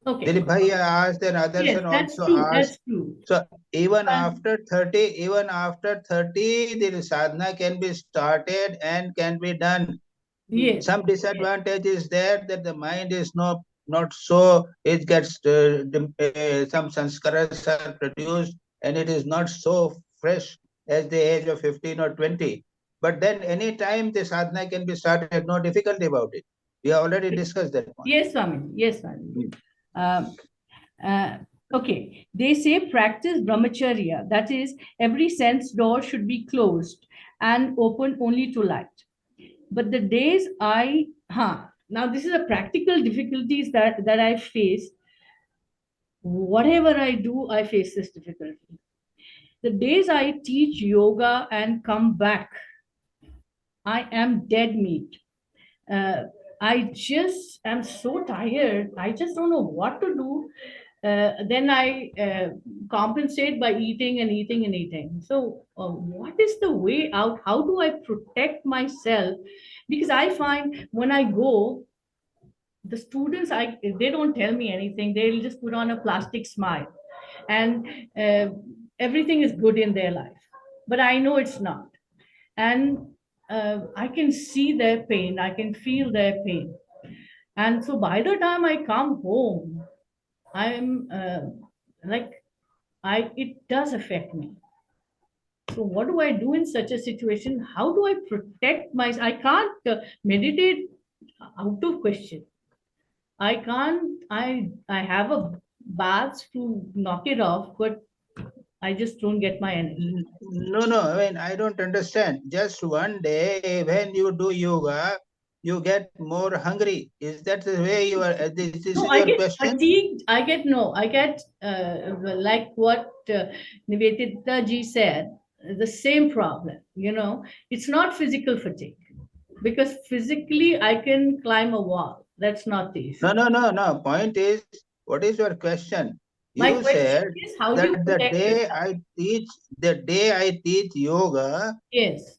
Okay. Dilip Bhaiya asked and others yes, and that's also true, asked. That's true. So even after 30, the sadhana can be started and can be done. Yes. Some disadvantage is there, that the mind is not so, it gets some sanskaras are produced and it is not so fresh as the age of 15 or 20. But then any time the sadhana can be started, no difficulty about it. We have already discussed that one. Yes, Swami. Okay, they say practice brahmacharya, that is, every sense door should be closed and open only to light. But the days now this is a practical difficulties that I face. Whatever I do, I face this difficulty. The days I teach yoga and come back, I am dead meat. I just am so tired. I just don't know what to do. then I compensate by eating and eating and eating. So what is the way out? How do I protect myself? Because I find when I go, the students, they don't tell me anything. They'll just put on a plastic smile, and everything is good in their life. But I know it's not. And I can see their pain. I can feel their pain. And so by the time I come home, I'm it does affect me. So what do I do in such a situation? How do I protect myself? I can't meditate out of question. I can't, I have a bath to knock it off, but I just don't get my energy. No, I mean, I don't understand. Just one day when you do yoga, you get more hungry. Is that the way you are? This is No, your I get question? fatigued. I get like what Nivedita ji said, the same problem. It's not physical fatigue, because physically I can climb a wall. That's not the issue. No. Point is, what is your question? My You question said is, how do you that protect yourself? the day I teach yoga, Yes.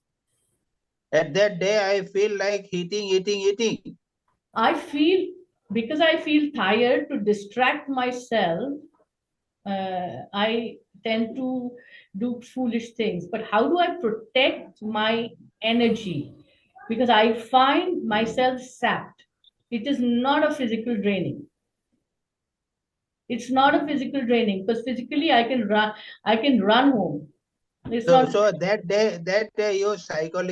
at that day I feel like eating. Because I feel tired, to distract myself, I tend to do foolish things. But how do I protect my energy? Because I find myself sapped. It is not a physical draining. It's not a physical draining, because physically I can run home. So that day you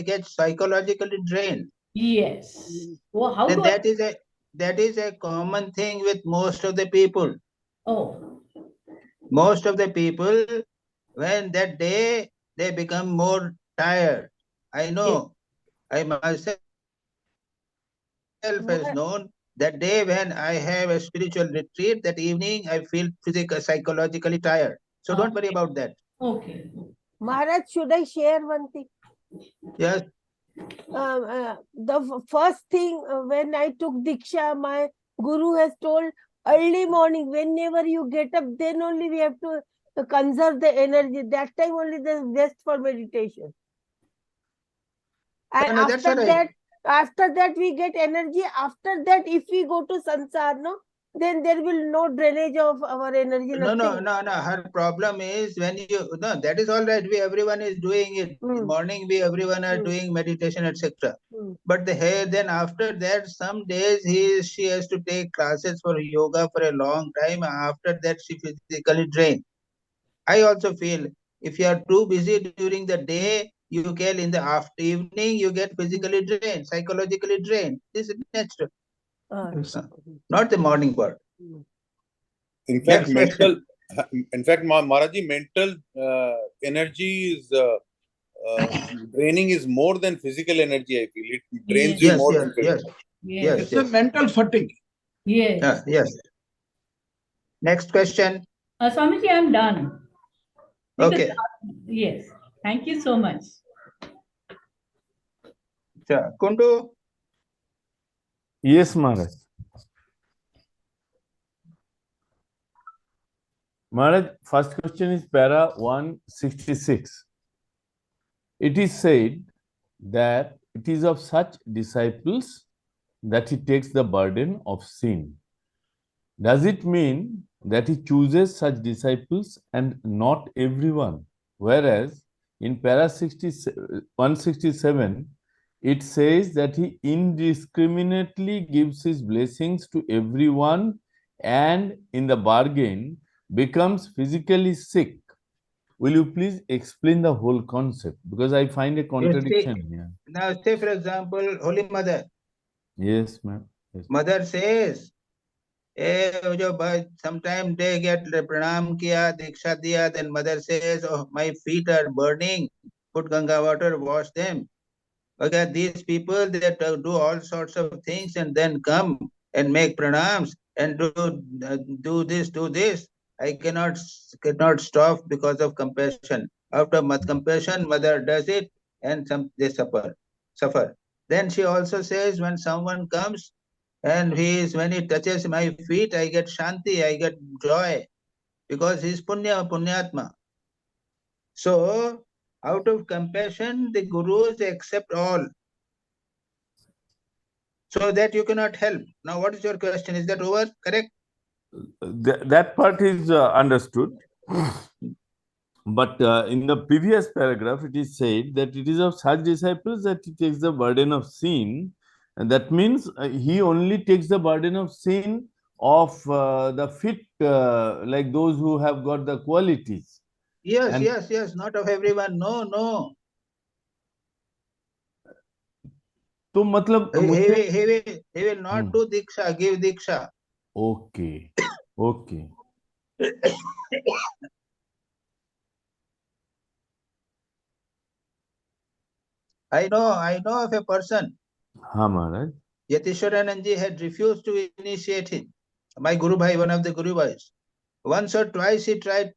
get psychologically drained. Yes. Well, how then do that is a common thing with most of the people. Oh. Most of the people, when that day they become more tired. I know. I myself has known that day when I have a spiritual retreat, that evening I feel psychologically tired. So don't worry about that. Okay. Maharaj, should I share one thing? Yes. The first thing when I took Diksha, my guru has told, early morning, whenever you get up, then only we have to conserve the energy. That time only the best for meditation. And after that we get energy. After that, if we go to sansar, then there will no drainage of our energy. No. Her problem is when that is all right. Everyone is doing it. In the morning, everyone are doing meditation, etc. But then after that, some days she has to take classes for yoga for a long time. After that, she physically drained. I also feel if you are too busy during the day, you get in the evening, you get physically drained, psychologically drained. This is natural. Not the morning part. In fact, Maharaji, mental energy is draining is more than physical energy. I feel it drains you more than physical. Yes. It's a mental fatigue. Yes. Yes. Next question. Swamiji, I'm done. Okay. Yes. Thank you so much. Kundu. Yes, Maharaj. Maharaj, first question is para 166. It is said that it is of such disciples that he takes the burden of sin. Does it mean that he chooses such disciples and not everyone? Whereas in para 167, it says that he indiscriminately gives his blessings to everyone and in the bargain becomes physically sick. Will you please explain the whole concept? Because I find a contradiction here. Now, say for example, Holy Mother. Yes, ma'am. Yes. Mother says, sometime they get pranam kiya, diksha diya, then mother says, oh, my feet are burning, put Ganga water, wash them. Okay, these people, they do all sorts of things and then come and make pranams and do this. I cannot stop because of compassion. Out of compassion, mother does it and they suffer. Then she also says when someone comes And when he touches my feet, I get shanti, I get joy, because he is punyatma. So, out of compassion, the gurus, they accept all, so that you cannot help. Now, what is your question? Is that over? Correct? That part is understood. But in the previous paragraph, it is said that it is of such disciples that he takes the burden of sin. And that means he only takes the burden of sin of the fit, like those who have got the qualities. Yes, yes, not of everyone. No. तो मतलब he will not do diksha, give diksha. Okay. I know of a person. हाँ महाराज. Yatishwaranand had refused to initiate him. My Guru Bhai, one of the Guru Bhais. Once or twice he tried,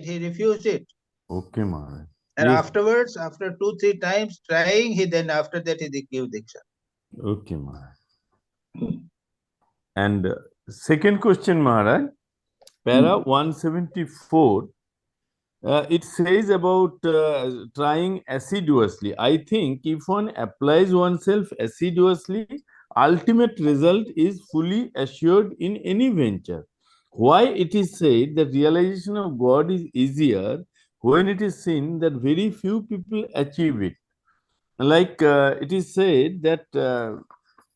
he refused it. Okay, Maharaj. And yes. Afterwards, after 2-3 times trying, after that he gave diksha. Okay, Maharaj. And second question, Maharaj, para 174, it says about trying assiduously. I think if one applies oneself assiduously, ultimate result is fully assured in any venture. Why it is said that realization of God is easier when it is seen that very few people achieve it? Like it is said that the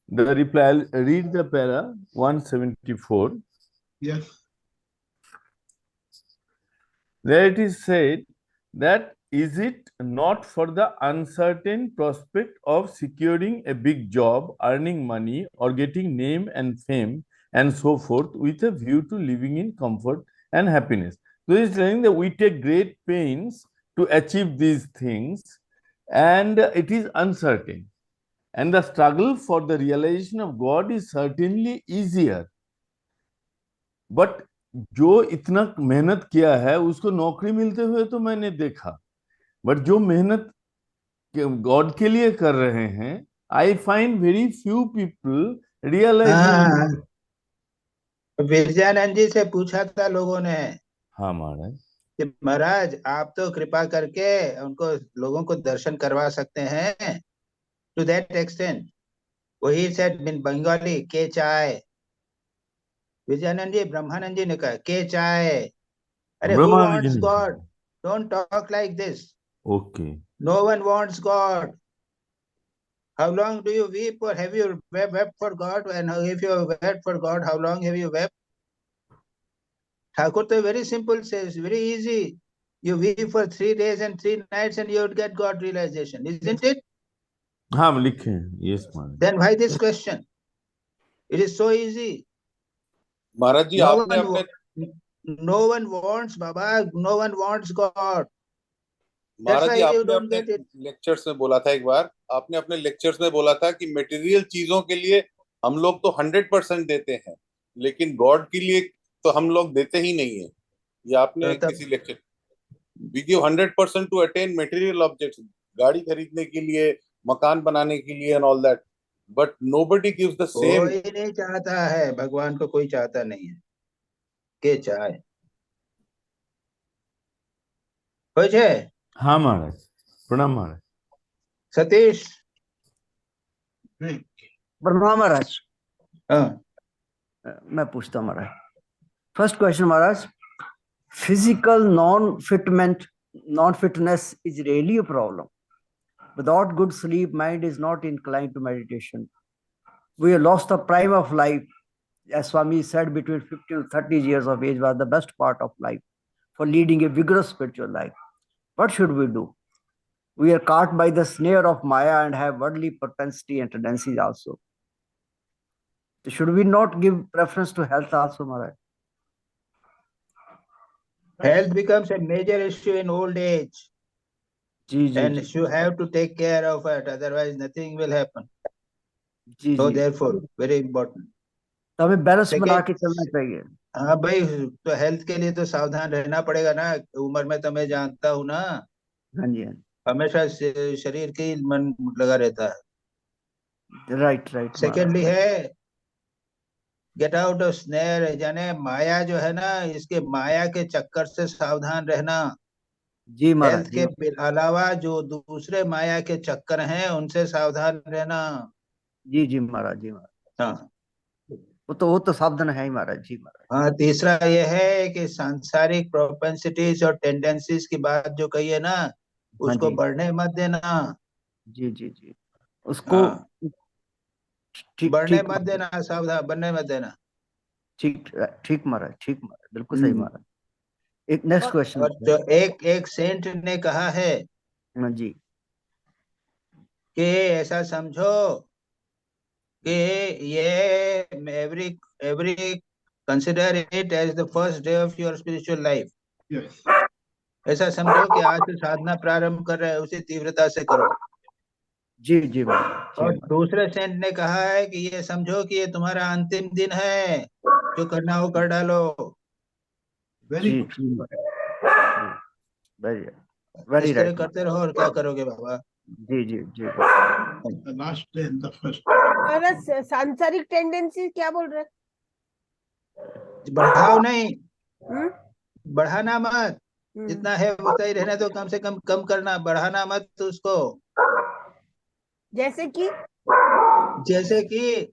reply, read the para 174. Yes. There it is said that is it not for the uncertain prospect of securing a big job, earning money, or getting name and fame and so forth with a view to living in comfort and happiness? So it is saying that we take great pains to achieve these things and it is uncertain. And the struggle for the realization of God is certainly easier. But जो इतना मेहनत किया है उसको नौकरी मिलते हुए तो मैंने देखा, बट जो मेहनत गॉड के लिए कर रहे हैं, I find very few people realise. Vijayanand ji से पूछा था लोगों ने. हाँ महाराज. कि महाराज आप तो कृपा करके उनको लोगों को दर्शन करवा सकते हैं, टू दैट एक्सटेंट. वही सेड इन बंगाली के चाय. विजयानंद जी, ब्रह्मानंद जी ने कहा के चाय. अरे who wants God? Don't talk like this. Okay. No one wants God. How long do you weep, or have you wept for God? And if you have wept for God, how long have you wept? Thakur to very simple says, very easy. You weep for 3 days and 3 nights and you would get God realization, isn't it? हाँ लिखे. Yes, Maharaj. Then why this question? It is so easy. महाराज जी, आपने अपने no one wants Baba, no one wants God. महाराज जी, आपने अपने lectures में बोला था एक बार, आपने अपने लेक्चर्स में बोला था कि मटेरियल चीजों के लिए हम लोग तो 100% देते हैं, लेकिन गॉड के लिए तो हम लोग देते ही नहीं है. ये आपने किसी lecture, we give 100% to attain material objects, गाड़ी खरीदने के लिए, मकान बनाने के लिए and all that, but nobody gives the same. कोई नहीं चाहता है, भगवान को कोई चाहता नहीं है के चाहे. हो जाए. हाँ महाराज. प्रणाम महाराज. सतीश. प्रणाम महाराज. हाँ, मैं पूछता हूँ Maharaj. First question Maharaj, physical non-fitness is really a problem. Without good sleep, mind is not inclined to meditation. We have lost the prime of life. As Swami said, between 50 to 30 years of age was the best part of life for leading a vigorous spiritual life. What should we do? We are caught by the snare of Maya and have worldly propensity and tendencies also. Should we not give preference to health also, Maharaj? Health becomes a major issue in old age. And you have to take care of it, otherwise nothing will happen. So therefore, very important. हमें balance बना के चलना चाहिए. हाँ भाई, तो health के लिए तो सावधान रहना पड़ेगा ना. उम्र में तो मैं जानता हूँ ना. हाँ जी. हमेशा शरीर के मन लगा रहता है. राइट. सेकेंडली है गेट आउट ऑफ स्नेयर, यानी माया जो है ना, इसके माया के चक्कर से सावधान रहना। जी महाराज हेल्थ जी के अलावा जो दूसरे माया के चक्कर हैं उनसे सावधान रहना। जी जी महाराज जी महाराज। हाँ वो तो सावधान है ही महाराज जी महाराज। हाँ, तीसरा ये है कि सांसारिक प्रोपेंसिटीज और टेंडेंसीज की बात जो कही है ना, हाँ उसको जी बढ़ने मत देना। जी जी जी, उसको हाँ, ठीक बढ़ने ठीक मत देना, सावधान, बढ़ने मत देना। ठीक ठीक महाराज, ठीक महाराज, बिल्कुल सही महाराज। एक नेक्स्ट क्वेश्चन। और जो एक एक सेंट ने कहा है हाँ जी कि ऐसा समझो कि ये every every consider it as the first day of your spiritual life. Yes. ऐसा समझो कि आज से साधना प्रारंभ कर रहे हो, उसी तीव्रता से करो। जी जी महाराज और जी दूसरे सेंट ने कहा है कि ये समझो कि ये तुम्हारा अंतिम दिन है, जो करना हो कर डालो। Very जी good. जी वेरी इस तरह राइट करते रहो, और क्या करोगे बाबा। जी जी जी। The last day and the first. सांसारिक टेंडेंसी क्या बोल रहे बढ़ाओ नहीं, हैं? बढ़ाना मत। जितना है उतना ही रहने दो, कम से कम करना, बढ़ाना मत उसको। जैसे कि जैसे कि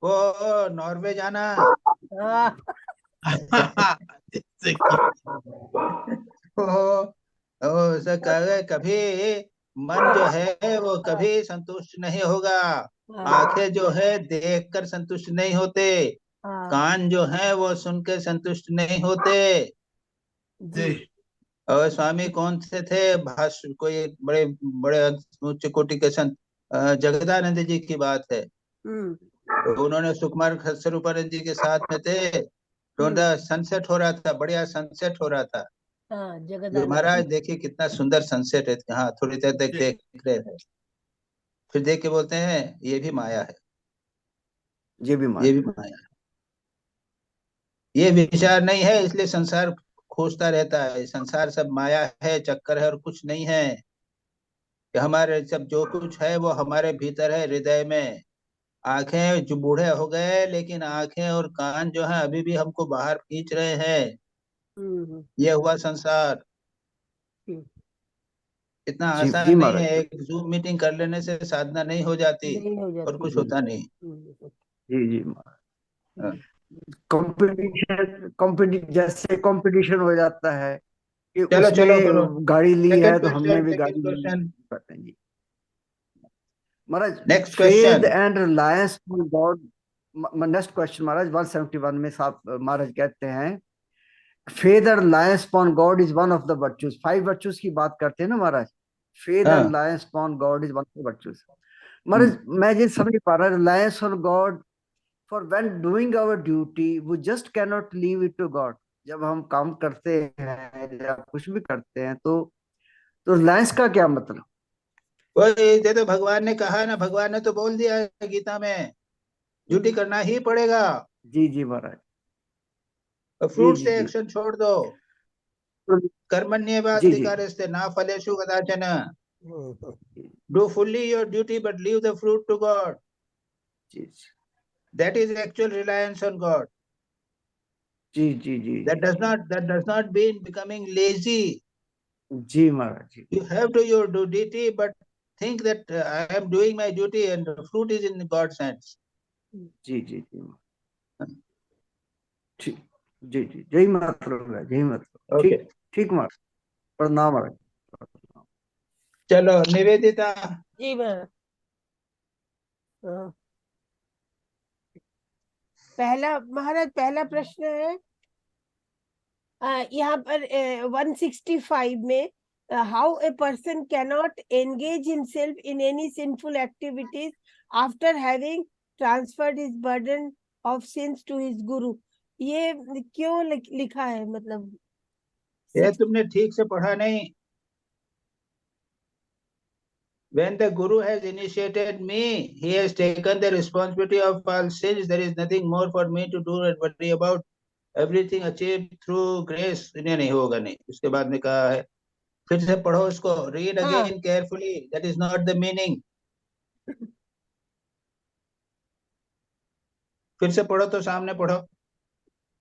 वो नॉर्वे जाना। हाँ, जैसे कि कभी मन जो है वो कभी संतुष्ट नहीं होगा। आंखें जो है देखकर संतुष्ट नहीं होते, कान जो है वो सुन के संतुष्ट नहीं होते। जी और स्वामी कौन से थे, भाष्य कोई बड़े बड़े उच्च कोटि के संत, जगदानंद जी की बात है। तो उन्होंने सुकुमार स्वरूपानंद जी के साथ में थे, तो उनका सनसेट हो रहा था, बढ़िया सनसेट हो रहा था। जो महाराज देखिए कितना सुंदर सनसेट है। हाँ, थोड़ी देर तक देख रहे थे, फिर देख के बोलते हैं ये भी माया है, ये भी ये भी माया है। ये विचार नहीं है, इसलिए संसार खोजता रहता है। संसार सब माया है, चक्कर है, और कुछ नहीं है। कि हमारे सब जो कुछ है वो हमारे भीतर है, हृदय में। आंखें जो बूढ़े हो गए, लेकिन आंखें और कान जो है अभी भी हमको बाहर खींच रहे हैं। ये हुआ संसार। इतना जी आसान जी नहीं है, महाराज एक जूम मीटिंग कर लेने से साधना नहीं हो जाती, और कुछ होता नहीं। जी जी हाँ। कंपटीशन जैसे कंपटीशन हो जाता है कि चलो चलो करो, उसने गाड़ी ली है सेकंड तो हमने क्वेश्चन, भी सेकंड गाड़ी क्वेश्चन, करते हैं जी Maharaj. Next faith question. And reliance on God. Next question Maharaj 171 में साहब महाराज कहते हैं faith and reliance on God is one of the virtues. 5 virtues की बात करते हैं ना Maharaj. Faith and reliance on God is one of the virtues. Maharaj मैं ये समझ नहीं पा रहा, reliance on God for when doing our duty we just cannot leave it to God. जब हम काम करते हैं या कुछ भी करते हैं तो रिलायंस का क्या मतलब? वही ये तो भगवान ने कहा ना, भगवान ने तो बोल दिया है गीता में, ड्यूटी करना ही पड़ेगा। जी जी महाराज। फ्रूट जी से जी एक्शन छोड़ दो। जी जी कर्मण्येवाधिकारस्ते ना फलेषु कदाचन। Do fully your duty but leave the fruit to God. जी That is actual reliance on God. जी जी जी That does not mean becoming lazy. जी Maharaj ji You have to your do duty, but think that I am doing my duty and the fruit is in God's hands. जी जी जी ठीक जी जी जय माता जय माता। Okay. ठीक ठीक महाराज, प्रणाम महाराज। चलो निवेदिता। जी मैं पहला महाराज, पहला प्रश्न है यहाँ पर 165 में how a person cannot engage himself in any sinful activities after having transferred his burden of since to his गुरु। ये क्यों लिखा है? मतलब ये तुमने ठीक से पढ़ा नहीं। When the Guru has initiated me, he has taken the responsibility of all sins. There is nothing more for me to do and worry about. Everything achieved through grace. नहीं होगा नहीं। उसके बाद ने कहा है, फिर से पढ़ो उसको, read again carefully. That is not the meaning. फिर से पढ़ो तो सामने पढ़ो।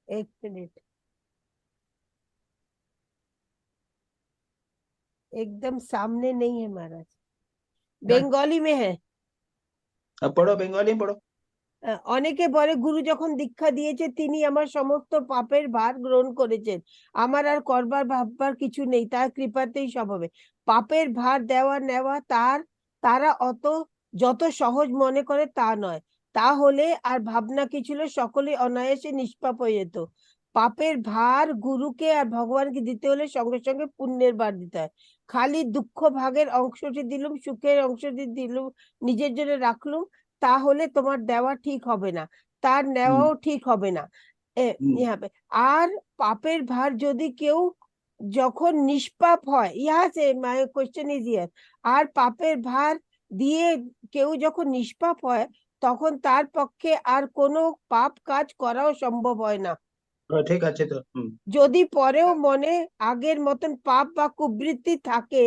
एक मिनट, एकदम सामने नहीं है महाराज, बेंगली में है। अब पढ़ो, बंगाली में पढ़ो। অনেকে বলে গুরু যখন দীক্ষা দিয়েছে তিনি আমার সমস্ত পাপের ভার গ্রহণ করেছেন, আমার আর করবার ভাববার কিছু নেই, তার কৃপাতেই সব হবে। পাপের ভার দেওয়া নেওয়া তারা যত সহজ মনে করে তা নয়, তাহলে আর ভাবনা কি ছিল, সকলে অনায়াসে নিষ্পাপ হয়ে যেত। পাপের ভার গুরুকে আর ভগবানকে দিতে হলে সঙ্গে সঙ্গে পুণ্যের ভার দিতে হয়। খালি দুঃখ ভাগের অংশটি দিলুম, সুখের অংশটি দিলুম, নিজের জন্য রাখলুম, তাহলে তোমার দেওয়া ঠিক হবে না, তার নেওয়াও ঠিক হবে না। আর পাপের ভার যদি কেউ যখন নিষ্পাপ হয়, সে মাই কোশ্চেন ইজ হিয়ার, আর পাপের ভার দিয়ে কেউ যখন নিষ্পাপ হয় তখন তার পক্ষে আর কোনো পাপ কাজ করাও সম্ভব হয় না। ঠিক আছে তো যদি পরেও মনে আগের মতন পাপ বা কুবৃত্তি থাকে,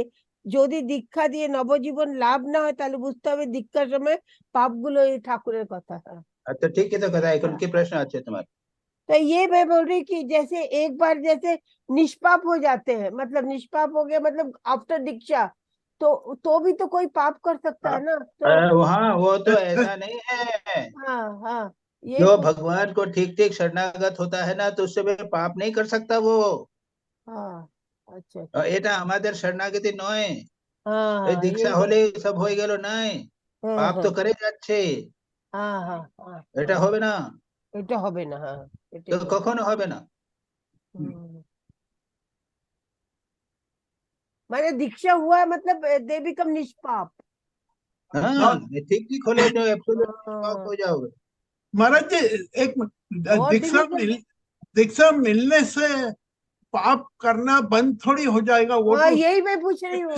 যদি দীক্ষা দিয়ে নবজীবন লাভ না হয়, তাহলে বুঝতে হবে দীক্ষার সময় পাপগুলো এই ঠাকুরের কথা। अच्छा ठीक है, तो कथा उनके प्रश्न अच्छे तुम्हारे। तो ये मैं बोल रही कि जैसे एक बार जैसे निष्पाप हो जाते हैं, मतलब निष्पाप हो गया मतलब आफ्टर दीक्षा, तो भी तो कोई पाप कर सकता है ना। तो वहाँ वो तो ऐसा नहीं है। हाँ हाँ, ये जो भगवान को ठीक ठीक शरणागत होता है ना, तो उससे भी पाप नहीं कर सकता वो। हाँ अच्छा, এটা আমাদের শরণাগতি নয়, हाँ এই हाँ, দীক্ষা ये হলে সব হয়ে গেল নাই, পাপ তো করে যাচ্ছে, हाँ हाँ हाँ, এটা হবে না, এটা হবে না। হ্যাঁ, তো এটাই বলছি। কখনো হবে না। মানে দীक्षा हुआ मतलब दे बिकम निष्पाप। हाँ ठीक ठीक होले तो एब्सोल्यूट पाप हो जाओगे। महाराज जी एक दीक्षा मिलने से पाप करना बंद थोड़ी हो जाएगा। वो तो यही मैं पूछ रही हूँ,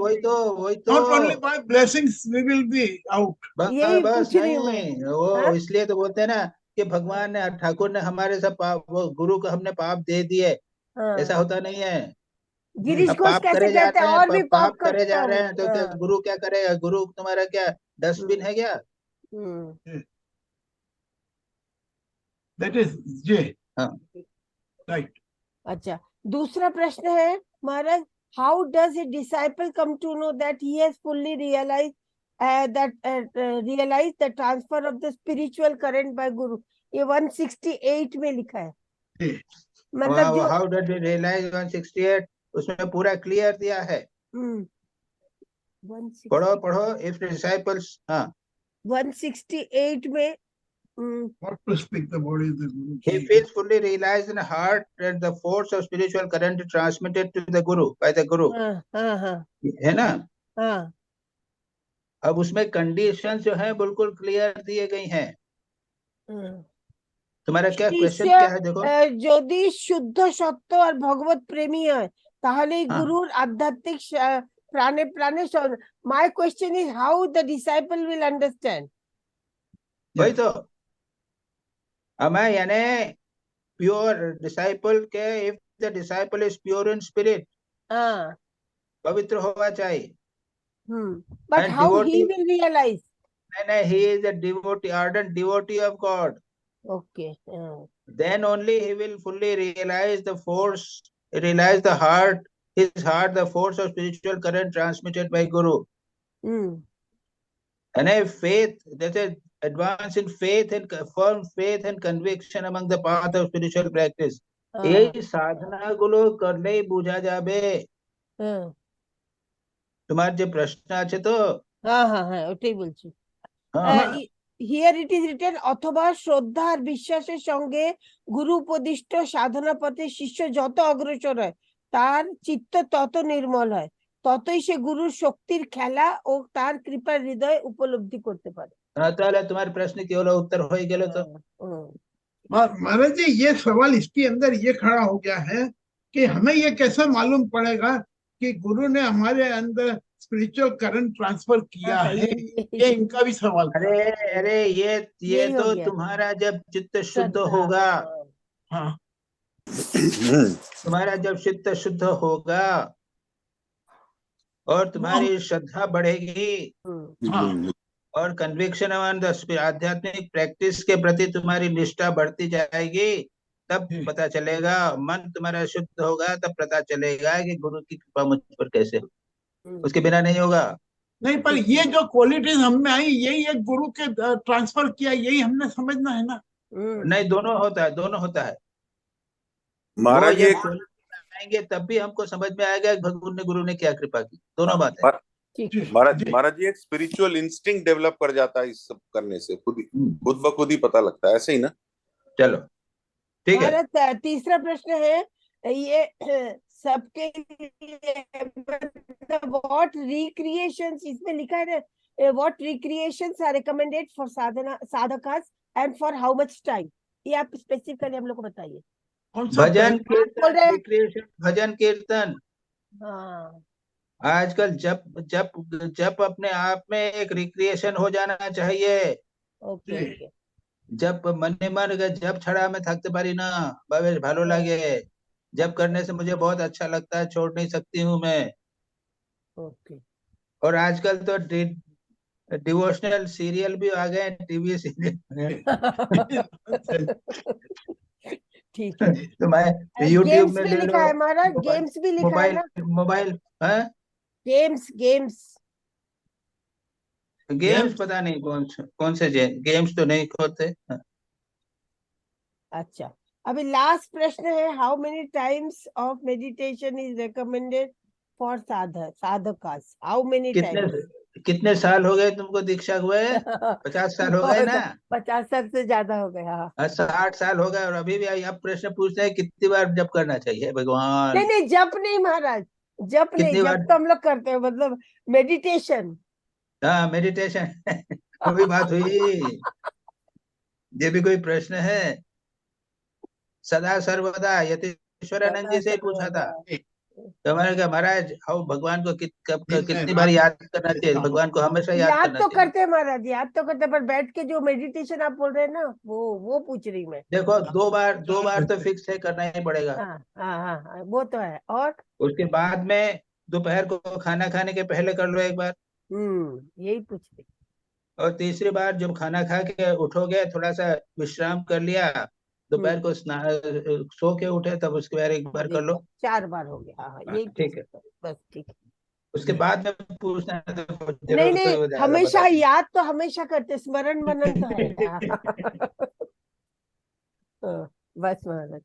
वही तो not only by blessings we will be out. यही बस पूछ रही हूँ मैं। नहीं, वो इसलिए तो बोलते हैं ना कि भगवान ने, ठाकुर ने हमारे सब पाप, वो गुरु को हमने पाप दे दिए, ऐसा होता नहीं है। गिरीश अब घोष पाप कैसे करे जा कहते रहे हैं, हैं, और भी पाप पाप करे जा करता रहे हूँ। हैं, तो क्या गुरु क्या करेगा? गुरु तुम्हारा क्या डस्टबिन है क्या? That is J right. अच्छा, दूसरा प्रश्न है Maharaj, how does a disciple come to know that he has fully realise the transfer of the spiritual current by guru? ये 168 में लिखा है। मतलब जो हाउ डज ही रियलाइज 168, उसमें पूरा क्लियर दिया है। पढ़ो इफ डिसाइपल्स। हाँ 168 में What to speak the body of the Guru. He feels fully realized in heart that the force of spiritual current transmitted to the Guru by the Guru. है ना? हाँ। अब उसमें कंडीशंस जो है बिल्कुल क्लियर दिए गई हैं। तुम्हारा क्या क्वेश्चन क्या है? देखो, যদি শুদ্ধ সত্য আর ভগবত প্রেমী হয় তাহলে গুরুর আধ্যাত্মিক প্রাণে প্রাণে। My question is how the disciple will understand. वही तो हमें यानी प्योर डिसाइपल के, if the disciple is pure in spirit, पवित्र होना चाहिए। But how he will realise? नहीं, he is a devotee, ardent devotee of God. Okay. Then only he will fully realize the force, realize the heart, his heart, the force of spiritual current transmitted by Guru. And a faith, that is advance in faith and firm faith and conviction among the path of spiritual practice. এই সাধনা গুলো করলেই বোঝা যাবে। তোমার যে প্রশ্ন আছে তো? হ্যাঁ হ্যাঁ হ্যাঁ, ওটাই বলছি। হিয়ার ইট ইজ রিটেন, অথবা শ্রদ্ধা আর বিশ্বাসের সঙ্গে গুরু উপদিষ্ট সাধনা পথে শিষ্য যত অগ্রসর হয় তার চিত্ত তত নির্মল হয়, ততই সে গুরুর শক্তির খেলা ও তার কৃপার হৃদয় উপলব্ধি করতে পারে। তাহলে তোমার প্রশ্ন কি হলো? উত্তর হয়ে গেল তো। महाराज जी ये सवाल इसके अंदर ये खड़ा हो गया है कि हमें ये कैसे मालूम पड़ेगा कि गुरु ने हमारे अंदर स्पिरिचुअल करंट ट्रांसफर किया है? ये इनका भी सवाल। अरे ये तो तुम्हारा जब चित्त शुद्ध होगा, हाँ, तुम्हारा जब चित्त शुद्ध होगा और तुम्हारी श्रद्धा बढ़ेगी, और कन्विक्शन ऑन द आध्यात्मिक प्रैक्टिस के प्रति तुम्हारी निष्ठा बढ़ती जाएगी, तब पता चलेगा, मन तुम्हारा शुद्ध होगा, तब पता चलेगा कि गुरु की कृपा मुझ पर कैसे हो। उसके बिना नहीं होगा। नहीं, पर ये जो क्वालिटीज हम में आई, यही एक गुरु के ट्रांसफर किया, यही हमने समझना है ना। नहीं, दोनों होता है, दोनों होता है। महाराज जी आएंगे तब भी हमको समझ में आएगा भगवान ने, गुरु ने क्या कृपा की, दोनों बात है। महाराज जी एक स्पिरिचुअल इंस्टिंक्ट डेवलप कर जाता है इस सब करने से, खुद ब खुद ही पता लगता है, ऐसे ही ना। चलो ठीक है। भारत, तीसरा प्रश्न है ये सबके लिए, व्हाट रिक्रिएशंस, इसमें लिखा है ना, what recreations are recommended for sadhakas and for how much time, ये आप स्पेसिफिकली हम लोग को बताइए। भजन कीर्तन, रिक्रिएशन, भजन कीर्तन। हाँ, आजकल जब जब जब अपने आप में एक रिक्रिएशन हो जाना चाहिए। ओके। जब मने मन जब छड़ा में थकते पारी ना बाबे भालो लागे, जब करने से मुझे बहुत अच्छा लगता है, छोड़ नहीं सकती हूँ मैं। ओके। और आजकल तो डिवोशनल सीरियल भी आ गए, टीवी सीरियल। ठीक है। तो मैं यूट्यूब में भी ले लिखा लो, है महाराज, गेम्स भी लिखा है ना, मोबाइल गेम्स गेम्स पता नहीं कौन से गेम्स तो नहीं होते। अच्छा, अभी लास्ट प्रश्न है, how many times of meditation is recommended for sadhakas, how many times? कितने साल हो गए तुमको दीक्षा हुए? 50 साल हो गए ना? 50 साल से ज्यादा हो गए। हाँ, 60 साल हो गए और अभी भी आप प्रश्न पूछते हैं कितनी बार जप करना चाहिए भगवान? नहीं, जप नहीं महाराज, जप नहीं, जप तो हम लोग करते हैं, मतलब मेडिटेशन। हाँ, मेडिटेशन। कोई बात हुई, ये भी कोई प्रश्न है? सदा सर्वदा यतीश्वरानंद जी से पूछा था, तो मैंने कहा महाराज हाउ भगवान को कितनी बार याद करना चाहिए? भगवान को हमेशा याद करना तो चाहिए। करते हैं महाराज, याद तो करते, पर बैठ के जो मेडिटेशन आप बोल रहे हैं ना, वो पूछ रही मैं। देखो, दो बार तो फिक्स है, करना ही पड़ेगा। हाँ, वो तो है। और उसके बाद में दोपहर को खाना खाने के पहले कर लो एक बार। यही पूछ रही। और तीसरी बार जब खाना खा के उठोगे, थोड़ा सा विश्राम कर लिया, दोपहर को सो के उठे, तब उसके बाद एक बार कर लो। 4 बार हो गया। हाँ, यही ठीक है, बस, ठीक है। उसके बाद में पूछना है तो नहीं, हमेशा याद तो हमेशा करते, स्मरण मनन तो है। बस महाराज।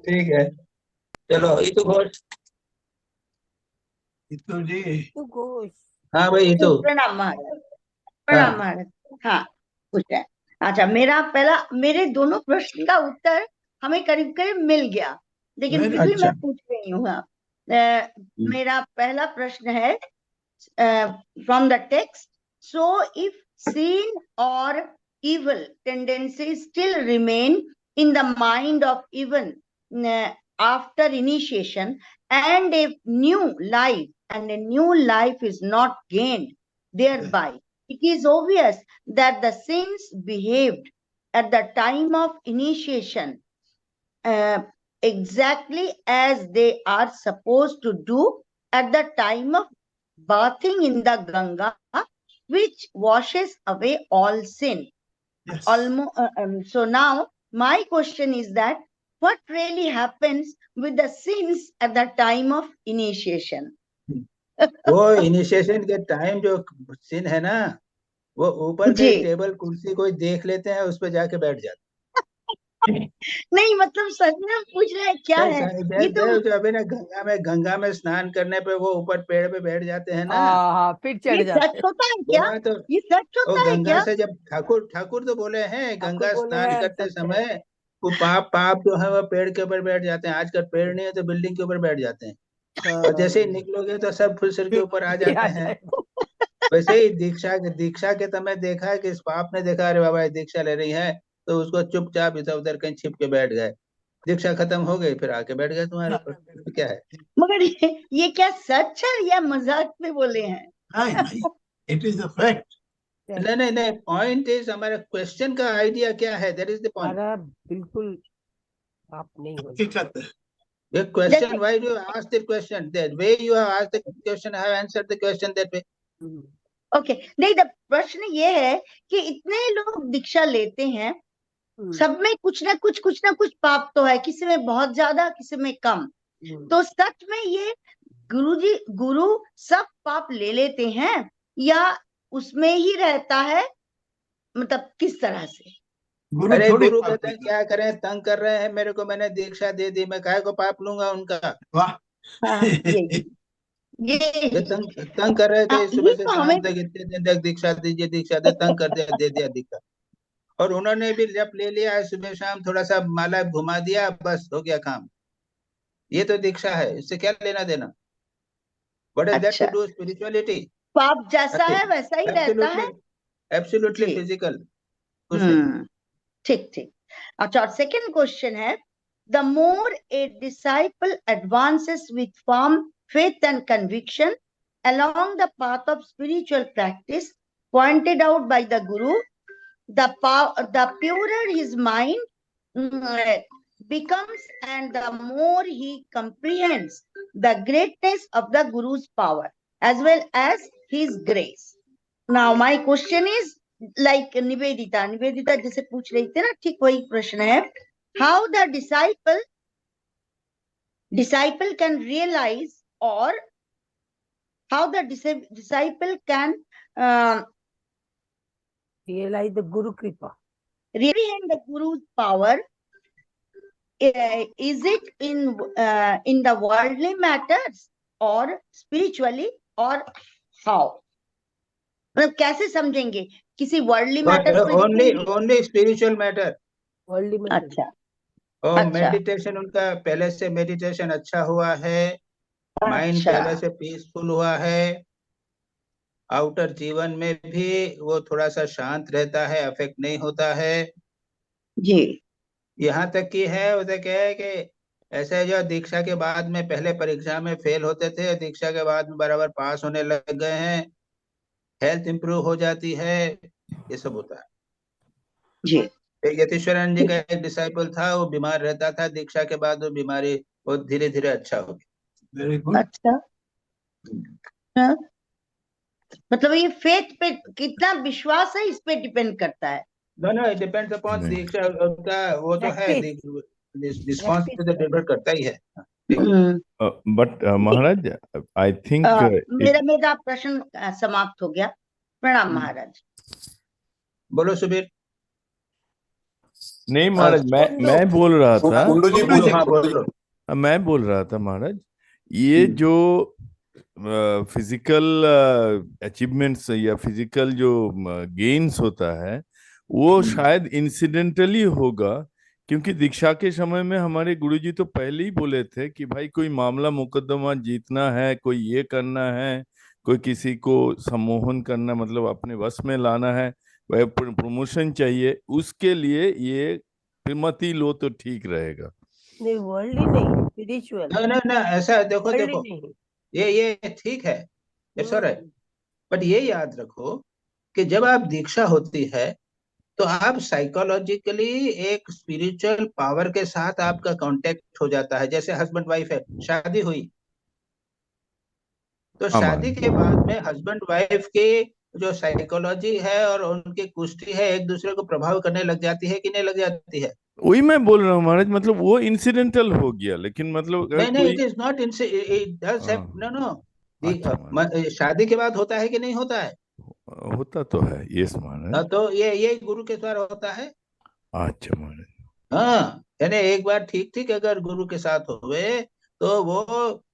ठीक है, चलो इतु घोष। इतु जी, इतु घोष। हाँ भाई इतु। प्रणाम महाराज, प्रणाम महाराज। हाँ, कुछ है। अच्छा, मेरे दोनों प्रश्न का उत्तर हमें करीब करीब मिल गया, लेकिन फिर भी मैं पूछ रही हूँ। मेरा पहला प्रश्न है from the text, so if sin or evil tendencies still remain in the mind of even after initiation, and a new life is not gained thereby, it is obvious that the sins behaved at the time of initiation exactly as they are supposed to do at the time of bathing in the Ganga, which washes away all sin. Yes. So now my question is that what really happens with the sins at the time of initiation? वो initiation के time जो सिन है ना, वो ऊपर के table कुर्सी कोई देख लेते हैं, उस पर जाके बैठ जाते। नहीं, मतलब सच में पूछ रहे हैं क्या है ये तो अभी ना गंगा में स्नान करने पे वो ऊपर पेड़ पे बैठ जाते हैं ना, फिर चढ़ जाते हैं। सच होता है क्या? तो ये सच होता है गंगा क्या? से जब ठाकुर तो बोले हैं, गंगा स्नान करते समय वो पाप जो है वो पेड़ के ऊपर बैठ जाते हैं। आजकल पेड़ नहीं है तो बिल्डिंग के ऊपर बैठ जाते हैं, और जैसे ही निकलोगे तो सब फुल सिर के ऊपर आ जाते हैं। वैसे ही दीक्षा के समय देखा है कि इस पाप ने देखा, अरे बाबा दीक्षा ले रही है, तो उसको चुपचाप इधर उधर कहीं छिप के बैठ गए। दीक्षा खत्म हो गई, फिर आके बैठ गए तुम्हारे ऊपर। तो क्या है? मगर ये क्या सच है या मजाक में बोले हैं? It is a fact. नहीं, पॉइंट इज, हमारे क्वेश्चन का आइडिया क्या है, दैट इज द पॉइंट। बिल्कुल आप नहीं हो। The question, why do you ask the question? That way you have asked the question, I have answered the question that way. Okay नहीं, the प्रश्न ये है कि इतने लोग दीक्षा लेते हैं, सब में कुछ ना कुछ पाप तो है, किसी में बहुत ज्यादा, किसी में कम। तो सच में ये गुरु सब पाप ले लेते हैं या उसमें ही रहता है, मतलब किस तरह से? अरे गुरु कहते हैं क्या करें, तंग कर रहे हैं मेरे को, मैंने दीक्षा दे दी, मैं काहे को पाप लूंगा उनका। वाह, ये तंग कर रहे थे सुबह से शाम हमें तक, इतने दिन तक दीक्षा दीजिए दीक्षा दे, तंग कर दिया, दे दिया दीक्षा। और उन्होंने भी जब ले लिया है सुबह शाम, थोड़ा सा माला घुमा दिया, बस हो गया काम। ये तो दीक्षा है, इससे क्या लेना देना। What is that to do spirituality? पाप जैसा है वैसा ही रहता है, एब्सोल्युटली फिजिकल, कुछ नहीं। ठीक ठीक। अच्छा, और सेकंड क्वेश्चन है, the more a disciple advances with firm faith and conviction along the path of spiritual practice pointed out by the guru, the purer his mind becomes, and the more he comprehends the greatness of the guru's power as well as his grace. Now my question is like Nivedita जैसे पूछ रही थी ना, ठीक वही प्रश्न है, how the disciple can realize, or how the disciple can realize the Guru Kripa, realize the Guru's power. Is it in the worldly matters or spiritually, or how? मतलब कैसे समझेंगे किसी वर्ल्डली मैटर्स में? Only spiritual matter, worldly matter. अच्छा, और meditation उनका पहले से मेडिटेशन अच्छा हुआ है, माइंड पहले से पीसफुल हुआ है, आउटर जीवन में भी वो थोड़ा सा शांत रहता है, अफेक्ट नहीं होता है जी। यहाँ तक कि है उसे क्या है कि ऐसे जो दीक्षा के बाद में पहले परीक्षा में फेल होते थे, दीक्षा के बाद में बराबर पास होने लग गए हैं, हेल्थ इंप्रूव हो जाती है, ये सब होता है जी। एक यतीश्वरानंद जी का एक डिसाइपल था, वो बीमार रहता था, दीक्षा के बाद वो बीमारी बहुत धीरे धीरे अच्छा हो गया। Very good. अच्छा, मतलब ये फेथ पे कितना विश्वास है, इस पे डिपेंड करता है। नो, इट डिपेंड्स अपॉन दीक्षा, उनका वो जो है रिस्पॉन्स पे तो निर्भर करता ही है। बट महाराज आई थिंक मेरा प्रश्न समाप्त हो गया। प्रणाम महाराज। बोलो सुबीर। नहीं महाराज, मैं बोल रहा था, मैं बोल रहा था महाराज, ये जो फिजिकल अचीवमेंट्स या फिजिकल जो गेन्स होता है वो शायद इंसिडेंटली होगा, क्योंकि दीक्षा के समय में हमारे गुरुजी तो पहले ही बोले थे कि भाई कोई मामला मुकदमा जीतना है, कोई ये करना है, कोई किसी को सम्मोहन करना, मतलब अपने वश में लाना है, वह प्रमोशन चाहिए, उसके लिए ये मती लो तो ठीक रहेगा। नहीं, वर्ल्डली नहीं, स्पिरिचुअल। ना ऐसा देखो ये ठीक है, इट्स ऑलराइट, बट ये याद रखो कि जब आप दीक्षा होती है तो आप साइकोलॉजिकली एक स्पिरिचुअल पावर के साथ आपका कांटेक्ट हो जाता है। जैसे हस्बैंड वाइफ है, शादी हुई तो शादी के बाद में हस्बैंड वाइफ की जो साइकोलॉजी है और उनकी कुष्ठी है एक दूसरे को प्रभाव करने लग जाती है कि नहीं लग जाती है? वही मैं बोल रहा हूँ महाराज, मतलब वो इंसिडेंटल हो गया, लेकिन मतलब नहीं, it is not, it does no, शादी के बाद होता है कि नहीं होता है? होता तो है, यस महाराज। तो ये गुरु के द्वारा होता है। अच्छा महाराज। हाँ, यानी एक बार ठीक अगर गुरु के साथ हुए तो वो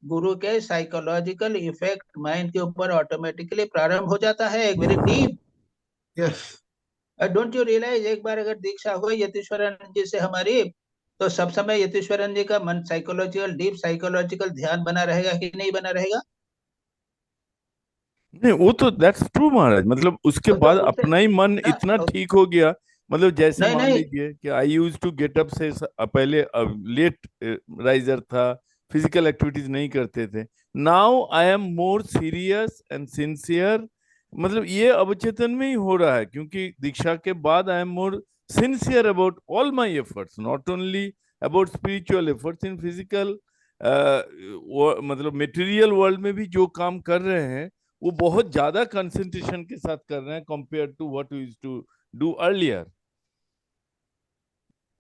गुरु के साइकोलॉजिकल इफेक्ट माइंड के ऊपर ऑटोमेटिकली प्रारंभ हो जाता है, एक very deep. Yes, don't you realise, एक बार अगर दीक्षा हुई यतीश्वरानंद जी से हमारी, तो सब समय यतीश्वरानंद जी का मन साइकोलॉजिकल, डीप साइकोलॉजिकल ध्यान बना रहेगा कि नहीं बना रहेगा? नहीं, वो तो दैट्स ट्रू महाराज, मतलब उसके बाद अपना ही मन इतना ठीक हो गया, मतलब जैसे मान लीजिए कि I used to get up से पहले लेट राइजर था, फिजिकल एक्टिविटीज नहीं करते थे, now I am more serious and sincere, मतलब ये अवचेतन में ही हो रहा है, क्योंकि दीक्षा के बाद आई am more sincere about all my efforts, not only about spiritual efforts in physical, मतलब मटेरियल वर्ल्ड में भी जो काम कर रहे हैं वो बहुत ज्यादा कंसंट्रेशन के साथ कर रहे हैं compare to what we used to do earlier.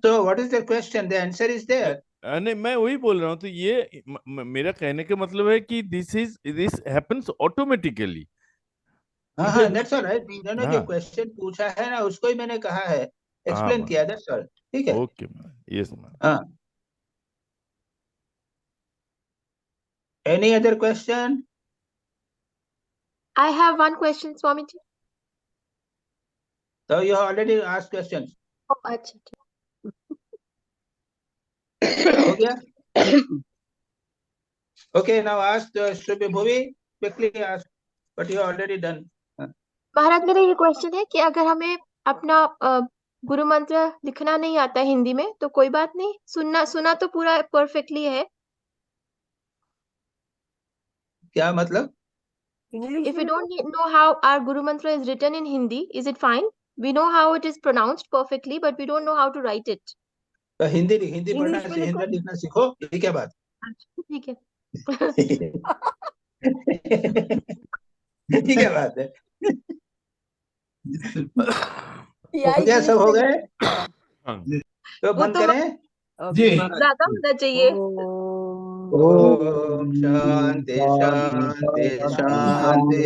So what is the question? The answer is there. नहीं, मैं वही बोल रहा हूँ। तो ये मेरा कहने का मतलब है कि दिस हैपेंस ऑटोमेटिकली। हाँ, that's all right। मैंने जो क्वेश्चन पूछा है ना उसको ही मैंने कहा है, एक्सप्लेन किया, that's all। ठीक है। Okay ma'am, yes ma'am. हाँ, any other question? I have one question, Swamiji. So you have already asked questions. Oh, अच्छा, ठीक। हो गया? Okay, now ask Shubhi Bhuvi, quickly ask, but you have already done. महाराज, मेरा ये question है कि अगर हमें अपना गुरु मंत्र लिखना नहीं आता हिंदी में तो कोई बात नहीं, सुना तो पूरा परफेक्टली है। क्या मतलब? If we don't know how our Guru Mantra is written in Hindi, is it fine? We know how it is pronounced perfectly, but we don't know how to write it. तो हिंदी पढ़ना, हिंदी लिखना सीखो, ये क्या बात? ठीक है। ये क्या बात है? हो गया, सब हो गए? तो बंद करें? जी। ज्यादा होना चाहिए। ओम शांति शांति शांति।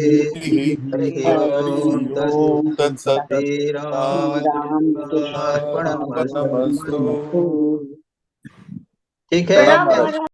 हरि ओम तत्सत्। श्री राम अर्पणमस्तु। ठीक है।